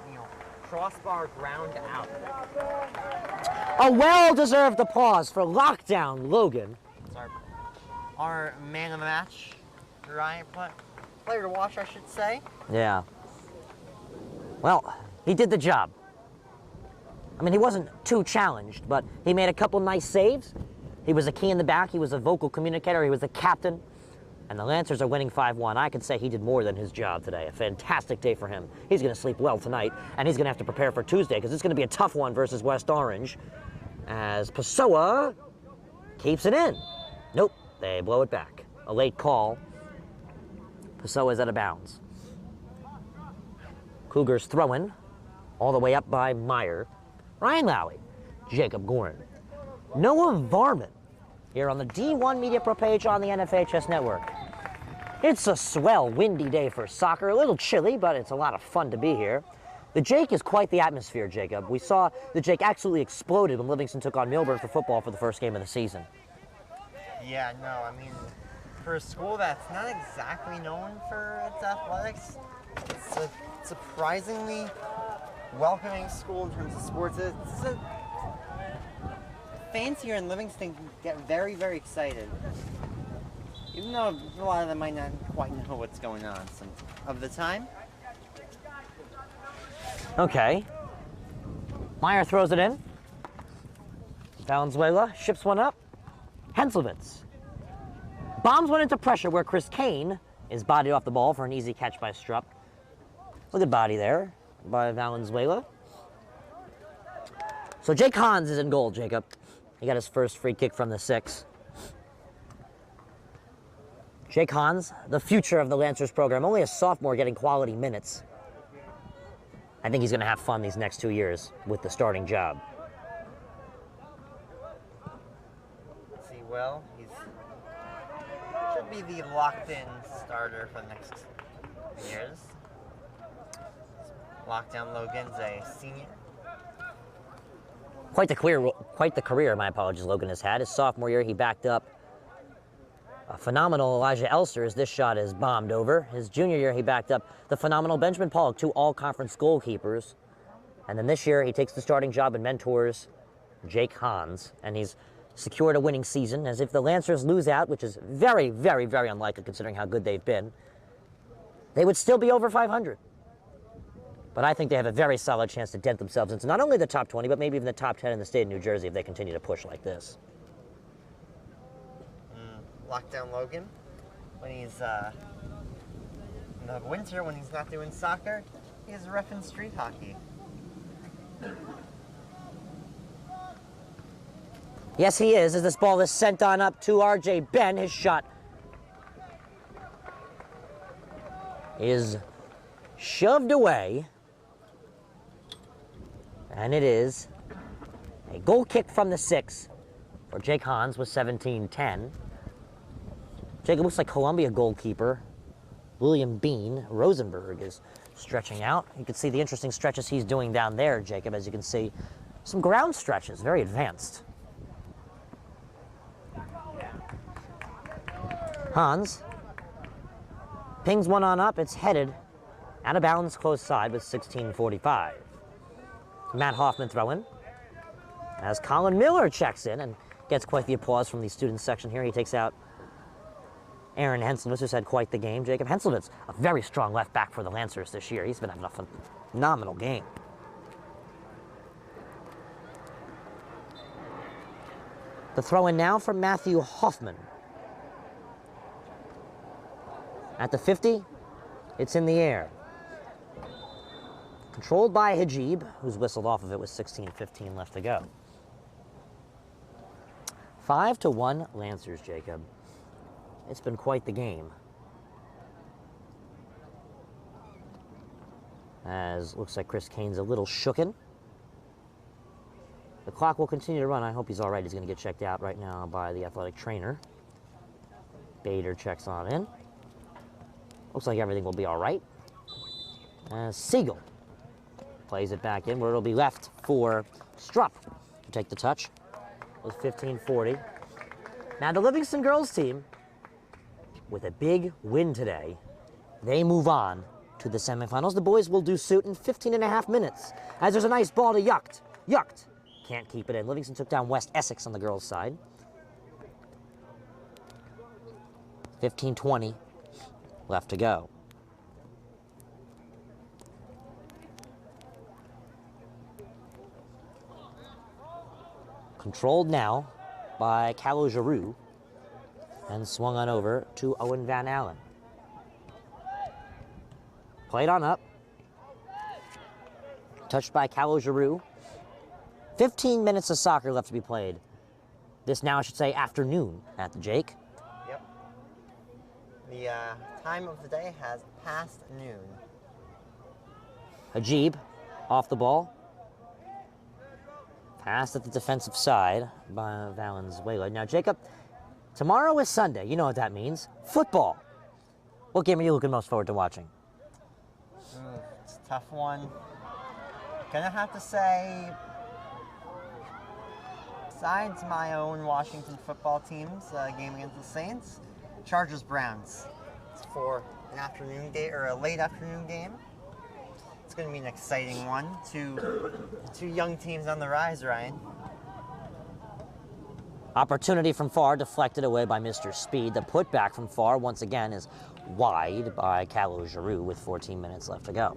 crossbar ground out. A well-deserved applause for Lockdown Logan. It's our man of the match, Ryan, player to watch, I should say. Yeah. Well, he did the job. I mean, he wasn't too challenged, but he made a couple nice saves. He was a key in the back. He was a vocal communicator. He was the captain. And the Lancers are winning 5-1. I could say he did more than his job today. A fantastic day for him. He's going to sleep well tonight, and he's going to have to prepare for Tuesday because it's going to be a tough one versus West Orange as Pessoa keeps it in. Nope, they blow it back. A late call. Pessoa's out of bounds. Cougars throwing all the way up by Meyer. Ryan Lowry, Jacob Gorin, Noah Varman here on the D1 Media Pro page on the NFHS Network. It's a swell, windy day for soccer. A little chilly, but it's a lot of fun to be here. The Jake is quite the atmosphere, Jacob. We saw the Jake absolutely exploded when Livingston took on Milburn for football for the first game of the season. Yeah, no, I mean, for a school that's not exactly known for its athletics, it's a surprisingly welcoming school in terms of sports. Fans here in Livingston get very, very excited. Even though a lot of them might not quite know what's going on some of the time. Okay. Meyer throws it in. Valenzuela ships one up. Henselvitz bombs one into pressure where Chris Kane is bodied off the ball for an easy catch by Strupp. Look at body there by Valenzuela. So Jake Hans is in goal, Jacob. He got his first free kick from the 6. Jake Hans, the future of the Lancers program, only a sophomore getting quality minutes. I think he's going to have fun these next 2 years with the starting job. See, well, he should be the locked-in starter for the next years. Lockdown Logan's a senior. Quite the career, my apologies, Logan has had. His sophomore year, he backed up a phenomenal Elijah Elster as this shot is bombed over. His junior year, he backed up the phenomenal Benjamin Pollock, 2 all-conference goalkeepers. And then this year, he takes the starting job and mentors Jake Hans. And he's secured a winning season, as if the Lancers lose out, which is very, very, very unlikely considering how good they've been, they would still be over 500. But I think they have a very solid chance to dent themselves into not only the top 20, but maybe even the top 10 in the state of New Jersey if they continue to push like this. Lockdown Logan, when he's in the winter, when he's not doing soccer, he's reffing street hockey. Yes, he is, as this ball is sent on up to R.J. Ben. His shot is shoved away. And it is a goal kick from the 6 or Jake Hans with 17-10. Jacob, looks like Columbia goalkeeper William Bean Rosenberg is stretching out. You can see the interesting stretches he's doing down there, Jacob. As you can see, some ground stretches, very advanced. Hans pings one on up. It's headed out of bounds close side with 16:45. Matt Hoffman throwing as Colin Miller checks in and gets quite the applause from the student section here. He takes out Aaron Henselowitz, who's had quite the game. Jacob Henselowitz, a very strong left back for the Lancers this year. He's been having a phenomenal game. The throw in now from Matthew Hoffman. At the 50, it's in the air. Controlled by Hajib, who's whistled off of it with 16:15 left to go. 5-1 Lancers, Jacob. It's been quite the game. As looks like Chris Kane's a little shooken. The clock will continue to run. I hope he's all right. He's going to get checked out right now by the athletic trainer. Bader checks on in. Looks like everything will be all right. Siegel plays it back in where it'll be left for Strupp to take the touch with 15:40. Now the Livingston girls team, with a big win today, they move on to the semifinals. The boys will do suit in 15.5 minutes as there's a nice ball to Yucht. Yucht can't keep it in. Livingston took down West Essex on the girls' side. 15:20 left to go. Controlled now by Callow Giroux and swung on over to Owen Van Allen. Played on up. Touched by Callow Giroux. 15 minutes of soccer left to be played. This now, I should say, afternoon at the Jake. Yep. The time of the day has passed noon. Hajib off the ball. Passed at the defensive side by Valenzuela. Now, Jacob, tomorrow is Sunday. You know what that means. Football. What game are you looking most forward to watching? It's a tough one. Gonna have to say, besides my own Washington football team's game against the Saints, Chargers-Browns. It's for an afternoon game or a late afternoon game. It's going to be an exciting one. Two young teams on the rise, Ryan. Opportunity from far, deflected away by Mr. Speed. The putback from far, once again, is wide by Callow Giroux with 14 minutes left to go.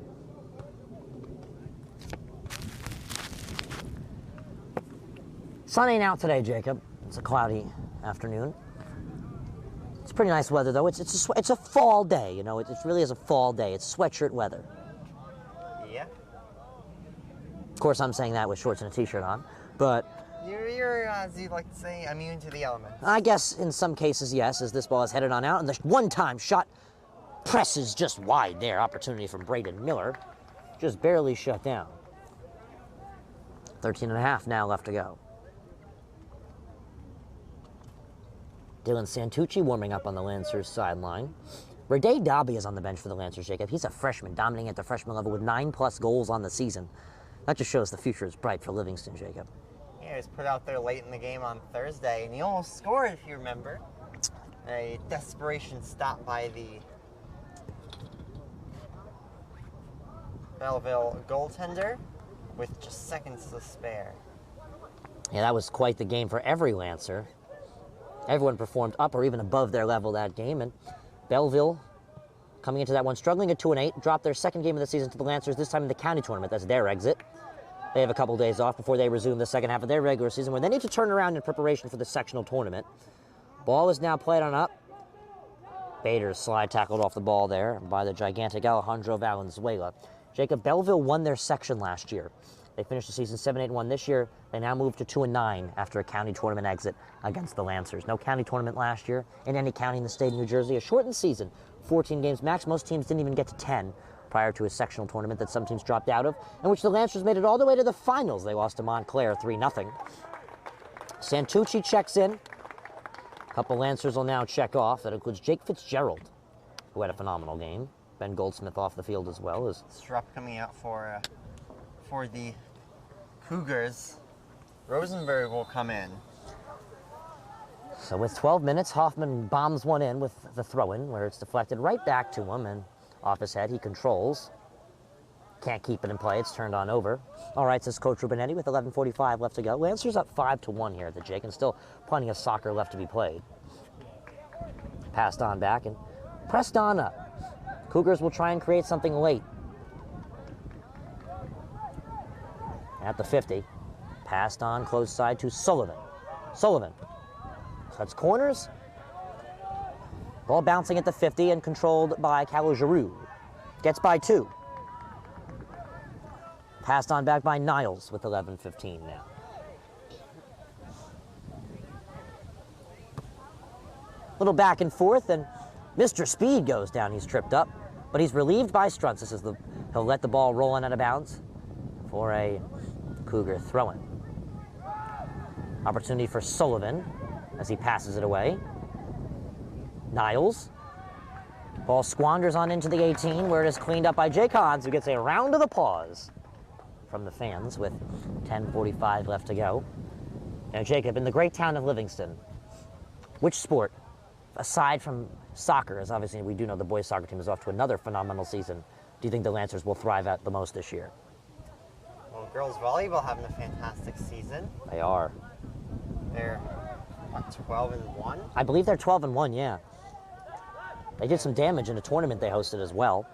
Sun ain't out today, Jacob. It's a cloudy afternoon. It's pretty nice weather, though. It's a fall day, you know. It really is a fall day. It's sweatshirt weather. Yeah. Of course, I'm saying that with shorts and a t-shirt on, but You're as you like to say, immune to the elements. I guess in some cases, yes, as this ball is headed on out, and the one-time shot presses just wide there. Opportunity from Braden Miller, just barely shut down. 13.5 now left to go. Dylan Santucci warming up on the Lancers sideline. Rade Dobby is on the bench for the Lancers, Jacob. He's a freshman, dominating at the freshman level with 9+ goals on the season. That just shows the future is bright for Livingston, Jacob. Yeah, he was put out there late in the game on Thursday, and he almost scored, if you remember. A desperation stop by the Belleville goaltender with just seconds to spare. Yeah, that was quite the game for every Lancer. Everyone performed up or even above their level that game, and Belleville, coming into that one, struggling at 2-8, dropped their second game of the season to the Lancers, this time in the county tournament. That's their exit. They have a couple days off before they resume the second half of their regular season, where they need to turn around in preparation for the sectional tournament. Ball is now played on up. Bader's slide tackled off the ball there by the gigantic Alejandro Valenzuela. Jacob, Belleville won their section last year. They finished the season 7-8-1 this year. They now move to 2-9 after a county tournament exit against the Lancers. No county tournament last year in any county in the state of New Jersey. A shortened season, 14 games max. Most teams didn't even get to 10 prior to a sectional tournament that some teams dropped out of, in which the Lancers made it all the way to the finals. They lost to Montclair 3-0. Santucci checks in. A couple Lancers will now check off. That includes Jake Fitzgerald, who had a phenomenal game. Ben Goldsmith off the field as well. Strupp coming out for the Cougars. Rosenberg will come in. So with 12 minutes, Hoffman bombs one in with the throw-in, where it's deflected right back to him, and off his head he controls. Can't keep it in play. It's turned on over. All right, says Coach Rubinetti with 11:45 left to go. Lancers up 5-1 here at the Jake, and still plenty of soccer left to be played. Passed on back and pressed on up. Cougars will try and create something late. At the 50, passed on close side to Sullivan. Sullivan cuts corners. Ball bouncing at the 50 and controlled by Calo Giroux. Gets by 2. Passed on back by Niles with 11:15 now. Little back and forth, and Mr. Speed goes down. He's tripped up, but he's relieved by Struntz. This is he'll let the ball roll in out of bounds for a Cougar throw-in. Opportunity for Sullivan as he passes it away. Niles. Ball squanders on into the 18, where it is cleaned up by Jake Hans, who gets a round of applause from the fans with 10:45 left to go. Now, Jacob, in the great town of Livingston, which sport, aside from soccer, as obviously we do know the boys soccer team is off to another phenomenal season, do you think the Lancers will thrive at the most this year? Well, girls volleyball having a fantastic season. They are. They're, what, 12-1? I believe they're 12-1, yeah. They did some damage in a tournament they hosted as well.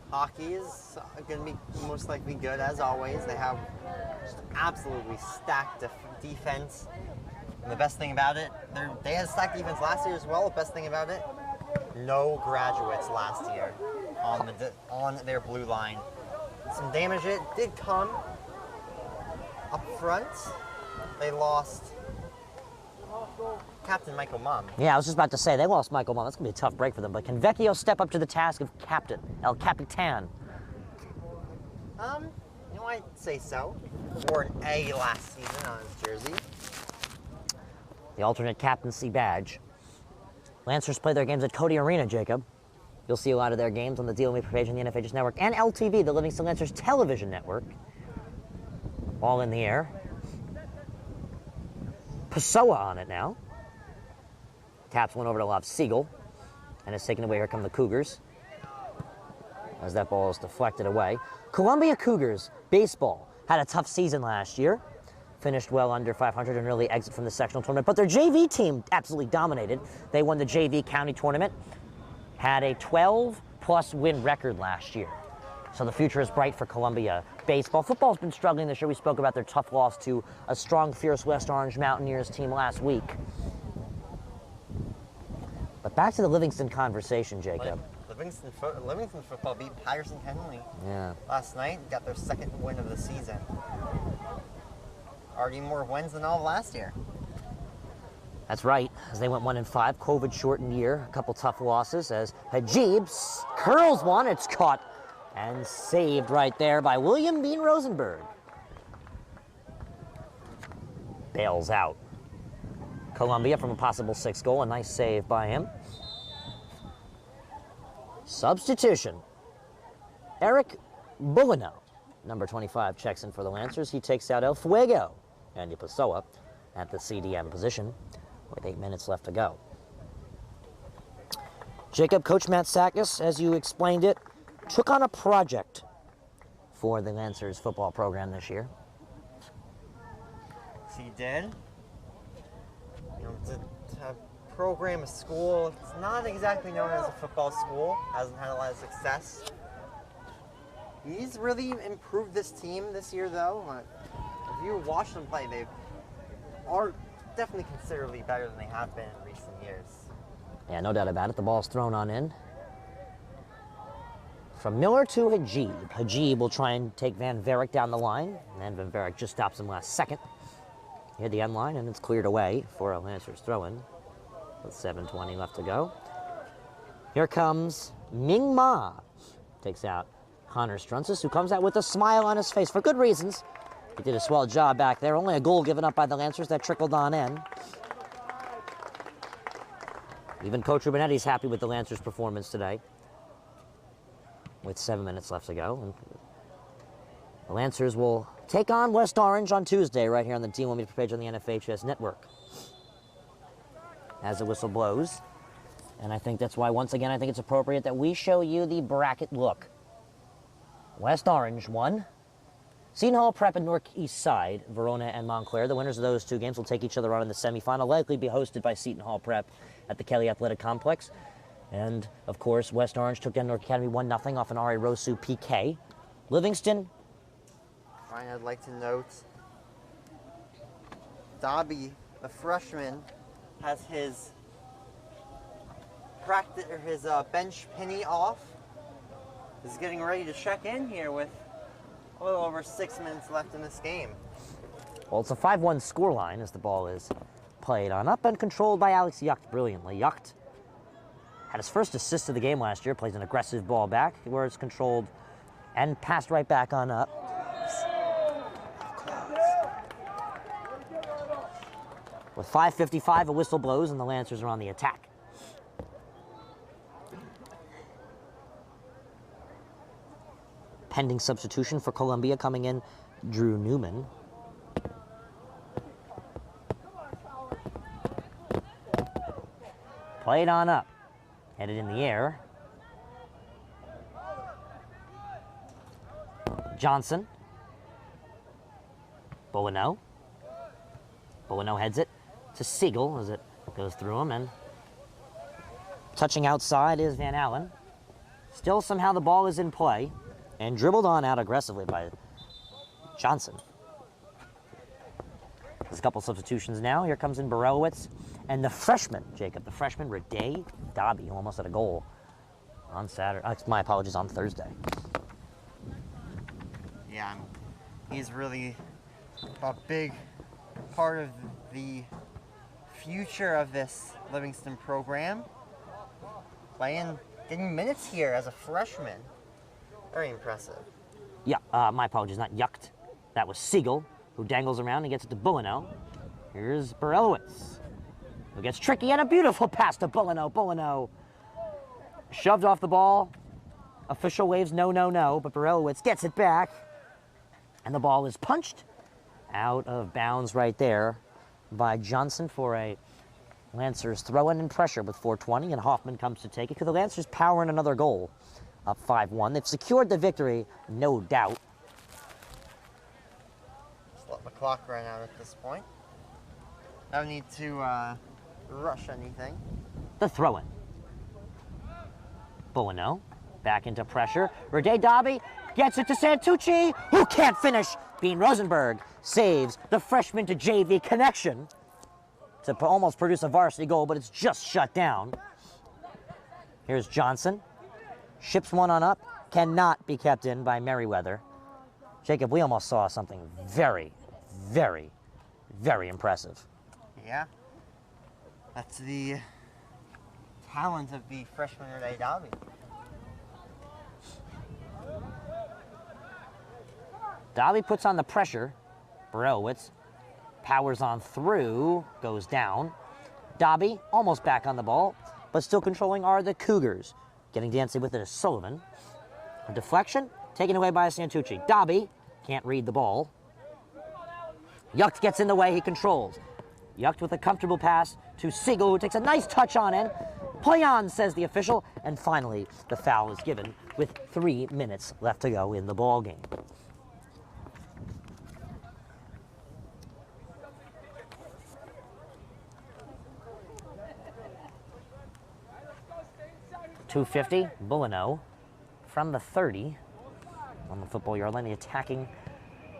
Hockey is going to be most likely good, as always. They have just absolutely stacked defense. And the best thing about it, they had a stacked defense last year as well. The best thing about it, no graduates last year on their blue line. Some damage it did come up front. They lost Captain Michael Mum. Yeah, I was just about to say, they lost Michael Mum. That's going to be a tough break for them. But can Vecchio step up to the task of captain, El Capitan? I'd say so. Wore an A last season on his jersey. The alternate captaincy badge. Lancers play their games at Cody Arena, Jacob. You'll see a lot of their games on the Deal Me page on the NFHS Network and LTV, the Livingston Lancers television network. All in the air. Pessoa on it now. Taps one over to Love Siegel, and it's taken away. Here come the Cougars, as that ball is deflected away. Columbia Cougars baseball had a tough season last year. Finished well under 500 and really exit from the sectional tournament, but their JV team absolutely dominated. They won the JV county tournament, had a 12-plus win record last year. So the future is bright for Columbia baseball. Football's been struggling this year. We spoke about their tough loss to a strong, fierce West Orange Mountaineers team last week. But back to the Livingston conversation, Jacob. Livingston football beat Patterson Henley last night. Got their second win of the season. Already more wins than all of last year. That's right, as they went 1-5, COVID-shortened year. A couple tough losses as Hajib curls one. It's caught and saved right there by William Bean Rosenberg. Bails out Columbia from a possible 6th goal. A nice save by him. Substitution. Eric Bulino, number 25, checks in for the Lancers. He takes out El Fuego and Pessoa at the CDM position with 8 minutes left to go. Jacob, Coach Matt Sakis, as you explained it, took on a project for the Lancers football program this year. He did. To program a school, it's not exactly known as a football school. Hasn't had a lot of success. He's really improved this team this year, though. If you watch them play, they are definitely considerably better than they have been in recent years. Yeah, no doubt about it. The ball's thrown on in. From Miller to Hajib. Hajib will try and take Van Verrick down the line, and then Van Verrick just stops him last second. Hit the end line, and it's cleared away for a Lancers throw-in with 7:20 left to go. Here comes Ming Ma. Takes out Connor Strunzis, who comes out with a smile on his face for good reasons. He did a swell job back there. Only a goal given up by the Lancers that trickled on in. Even Coach Rubinetti's happy with the Lancers' performance today, with 7 minutes left to go. And the Lancers will take on West Orange on Tuesday right here on the D1 Media page on the NFHS Network as the whistle blows. And I think that's why, once again, I think it's appropriate that we show you the bracket look. West Orange 1. Seton Hall Prep and Northeast Side, Verona and Montclair. The winners of those two games will take each other on in the semifinal, likely be hosted by Seton Hall Prep at the Kelly Athletic Complex. And, of course, West Orange took down North Academy 1-0 off an Ari Rosu PK. Livingston. Ryan, I'd like to note, Dobby, the freshman, has his bench penny off. Is getting ready to check in here with a little over 6 minutes left in this game. Well, it's a 5-1 scoreline as the ball is played on up and controlled by Alex Yucht brilliantly. Yucht had his first assist of the game last year, plays an aggressive ball back where it's controlled and passed right back on up. With 5:55, a whistle blows and the Lancers are on the attack. Pending substitution for Columbia coming in, Drew Newman. Played on up, headed in the air. Johnson. Bowino. Bowino heads it to Siegel as it goes through him, and touching outside is Van Allen. Still somehow the ball is in play and dribbled on out aggressively by Johnson. There's a couple substitutions now. Here comes in Borelowitz and the freshman, Jacob, the freshman, Rade Dobby, who almost had a goal on Saturday. My apologies, on Thursday. Yeah, he's really a big part of the future of this Livingston program. Getting minutes here as a freshman. Very impressive. Yeah, my apologies, not Yucht. That was Siegel, who dangles around and gets it to Bowino. Here's Borelowitz, who gets tricky, and a beautiful pass to Bowino. Bowino shoved off the ball. Official waves no, no, no, but Borelowitz gets it back. And the ball is punched out of bounds right there by Johnson for a Lancers throw-in and pressure with 4:20, and Hoffman comes to take it. Could the Lancers power in another goal? Up 5-1. They've secured the victory, no doubt. Just let the clock run out at this point. No need to rush anything. The throw-in. Bowino back into pressure. Rade Dobby gets it to Santucci, who can't finish. Bean Rosenberg saves the freshman to JV connection to almost produce a varsity goal, but it's just shut down. Here's Johnson. Ships one on up. Cannot be kept in by Merriweather. Jacob, we almost saw something very, very, very impressive. Yeah. That's the talent of the freshman Rade Dobby. Dobby puts on the pressure. Borelowitz powers on through, goes down. Dobby almost back on the ball, but still controlling are the Cougars. Getting dancing with it is Sullivan. A deflection taken away by Santucci. Dobby can't read the ball. Yucht gets in the way, he controls. Yucht with a comfortable pass to Siegel, who takes a nice touch on it. Play on, says the official, and finally the foul is given with 3 minutes left to go in the ball game. .250, Bowino from the 30 on the football yard line, the attacking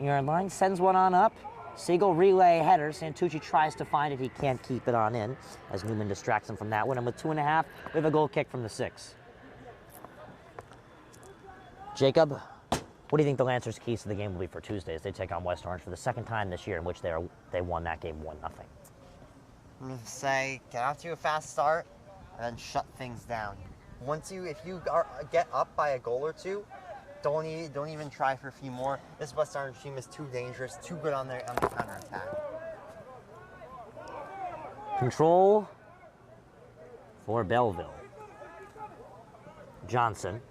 yard line, sends one on up. Siegel relay header. Santucci tries to find it. He can't keep it on in as Newman distracts him from that one. And with 2.5, we have a goal kick from the 6. Jacob, what do you think the Lancers' keys to the game will be for Tuesday as they take on West Orange for the second time this year, in which they won that game 1-0? I'm going to say get out to a fast start and then shut things down. If you get up by a goal or two, Don't even try for a few more. This West Orange team is too dangerous, too good on the counterattack. Control for Belleville. Johnson.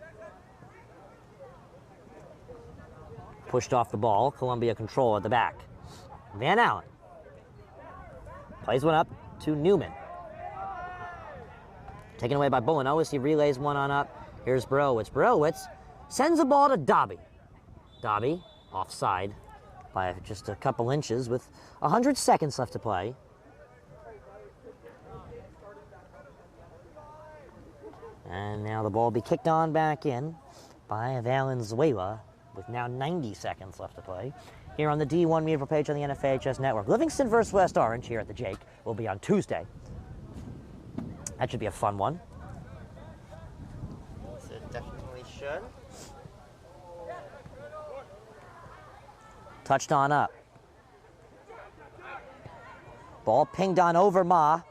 Pushed off the ball. Columbia control at the back. Van Allen. Plays one up to Newman. Taken away by Bulano as he relays one on up. Here's Borowitz. Borowitz sends the ball to Dobby. Dobby offside by just a couple inches with 100 seconds left to play. And now the ball will be kicked on back in by Valenzuela with now 90 seconds left to play. Here on the D1 Media page on the NFHS Network. Livingston versus West Orange here at the Jake will be on Tuesday. That should be a fun one. Yes, it definitely should. Touched on up. Ball pinged on over Ma.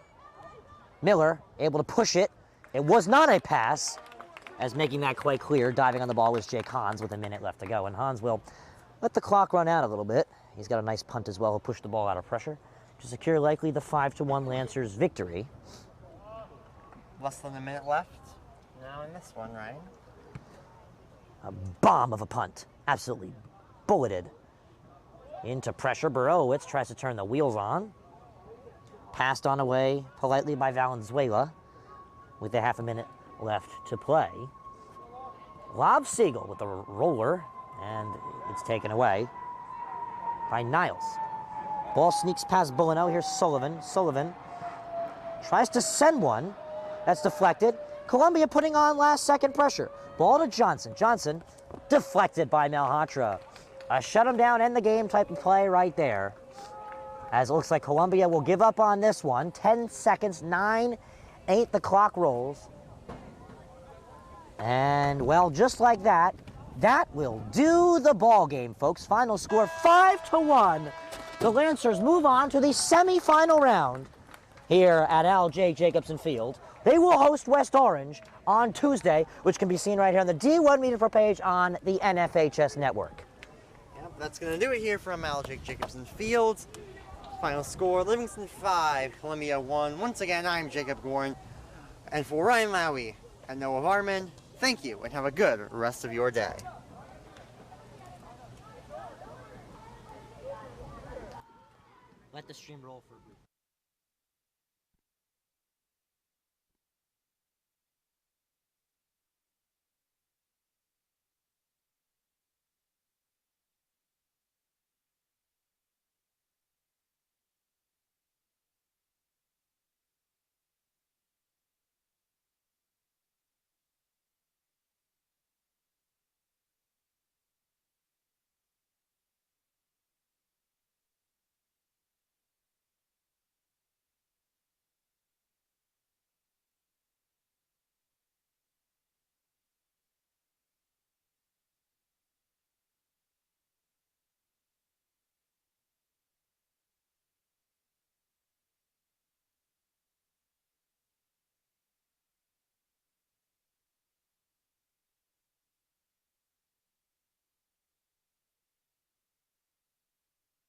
Miller able to push it. It was not a pass, as making that quite clear. Diving on the ball was Jake Hans with a minute left to go. And Hans will let the clock run out a little bit. He's got a nice punt as well. He'll push the ball out of pressure to secure likely the 5-1 Lancers victory. Less than a minute left now in this one, right? A bomb of a punt. Absolutely bulleted. Into pressure. Borowitz tries to turn the wheels on. Passed on away politely by Valenzuela with a half a minute left to play. Lob Siegel with the roller, and it's taken away by Niles. Ball sneaks past Bulano. Here's Sullivan. Sullivan tries to send one. That's deflected. Columbia putting on last-second pressure. Ball to Johnson. Johnson deflected by Malhotra. A shut him down, end the game type of play right there. As it looks like Columbia will give up on this one. 10 seconds, 9-8, the clock rolls. And, well, just like that, that will do the ball game, folks. Final score 5-1. The Lancers move on to the semifinal round here at Al J. Jacobson Field. They will host West Orange on Tuesday, which can be seen right here on the D1 Media page on the NFHS Network. Yep, that's going to do it here from Al J. Jacobson Field. Final score, Livingston 5, Columbia 1. Once again, I'm Jacob Gorin. And for Ryan Lowy and Noah Varman, thank you and have a good rest of your day. Let the stream roll for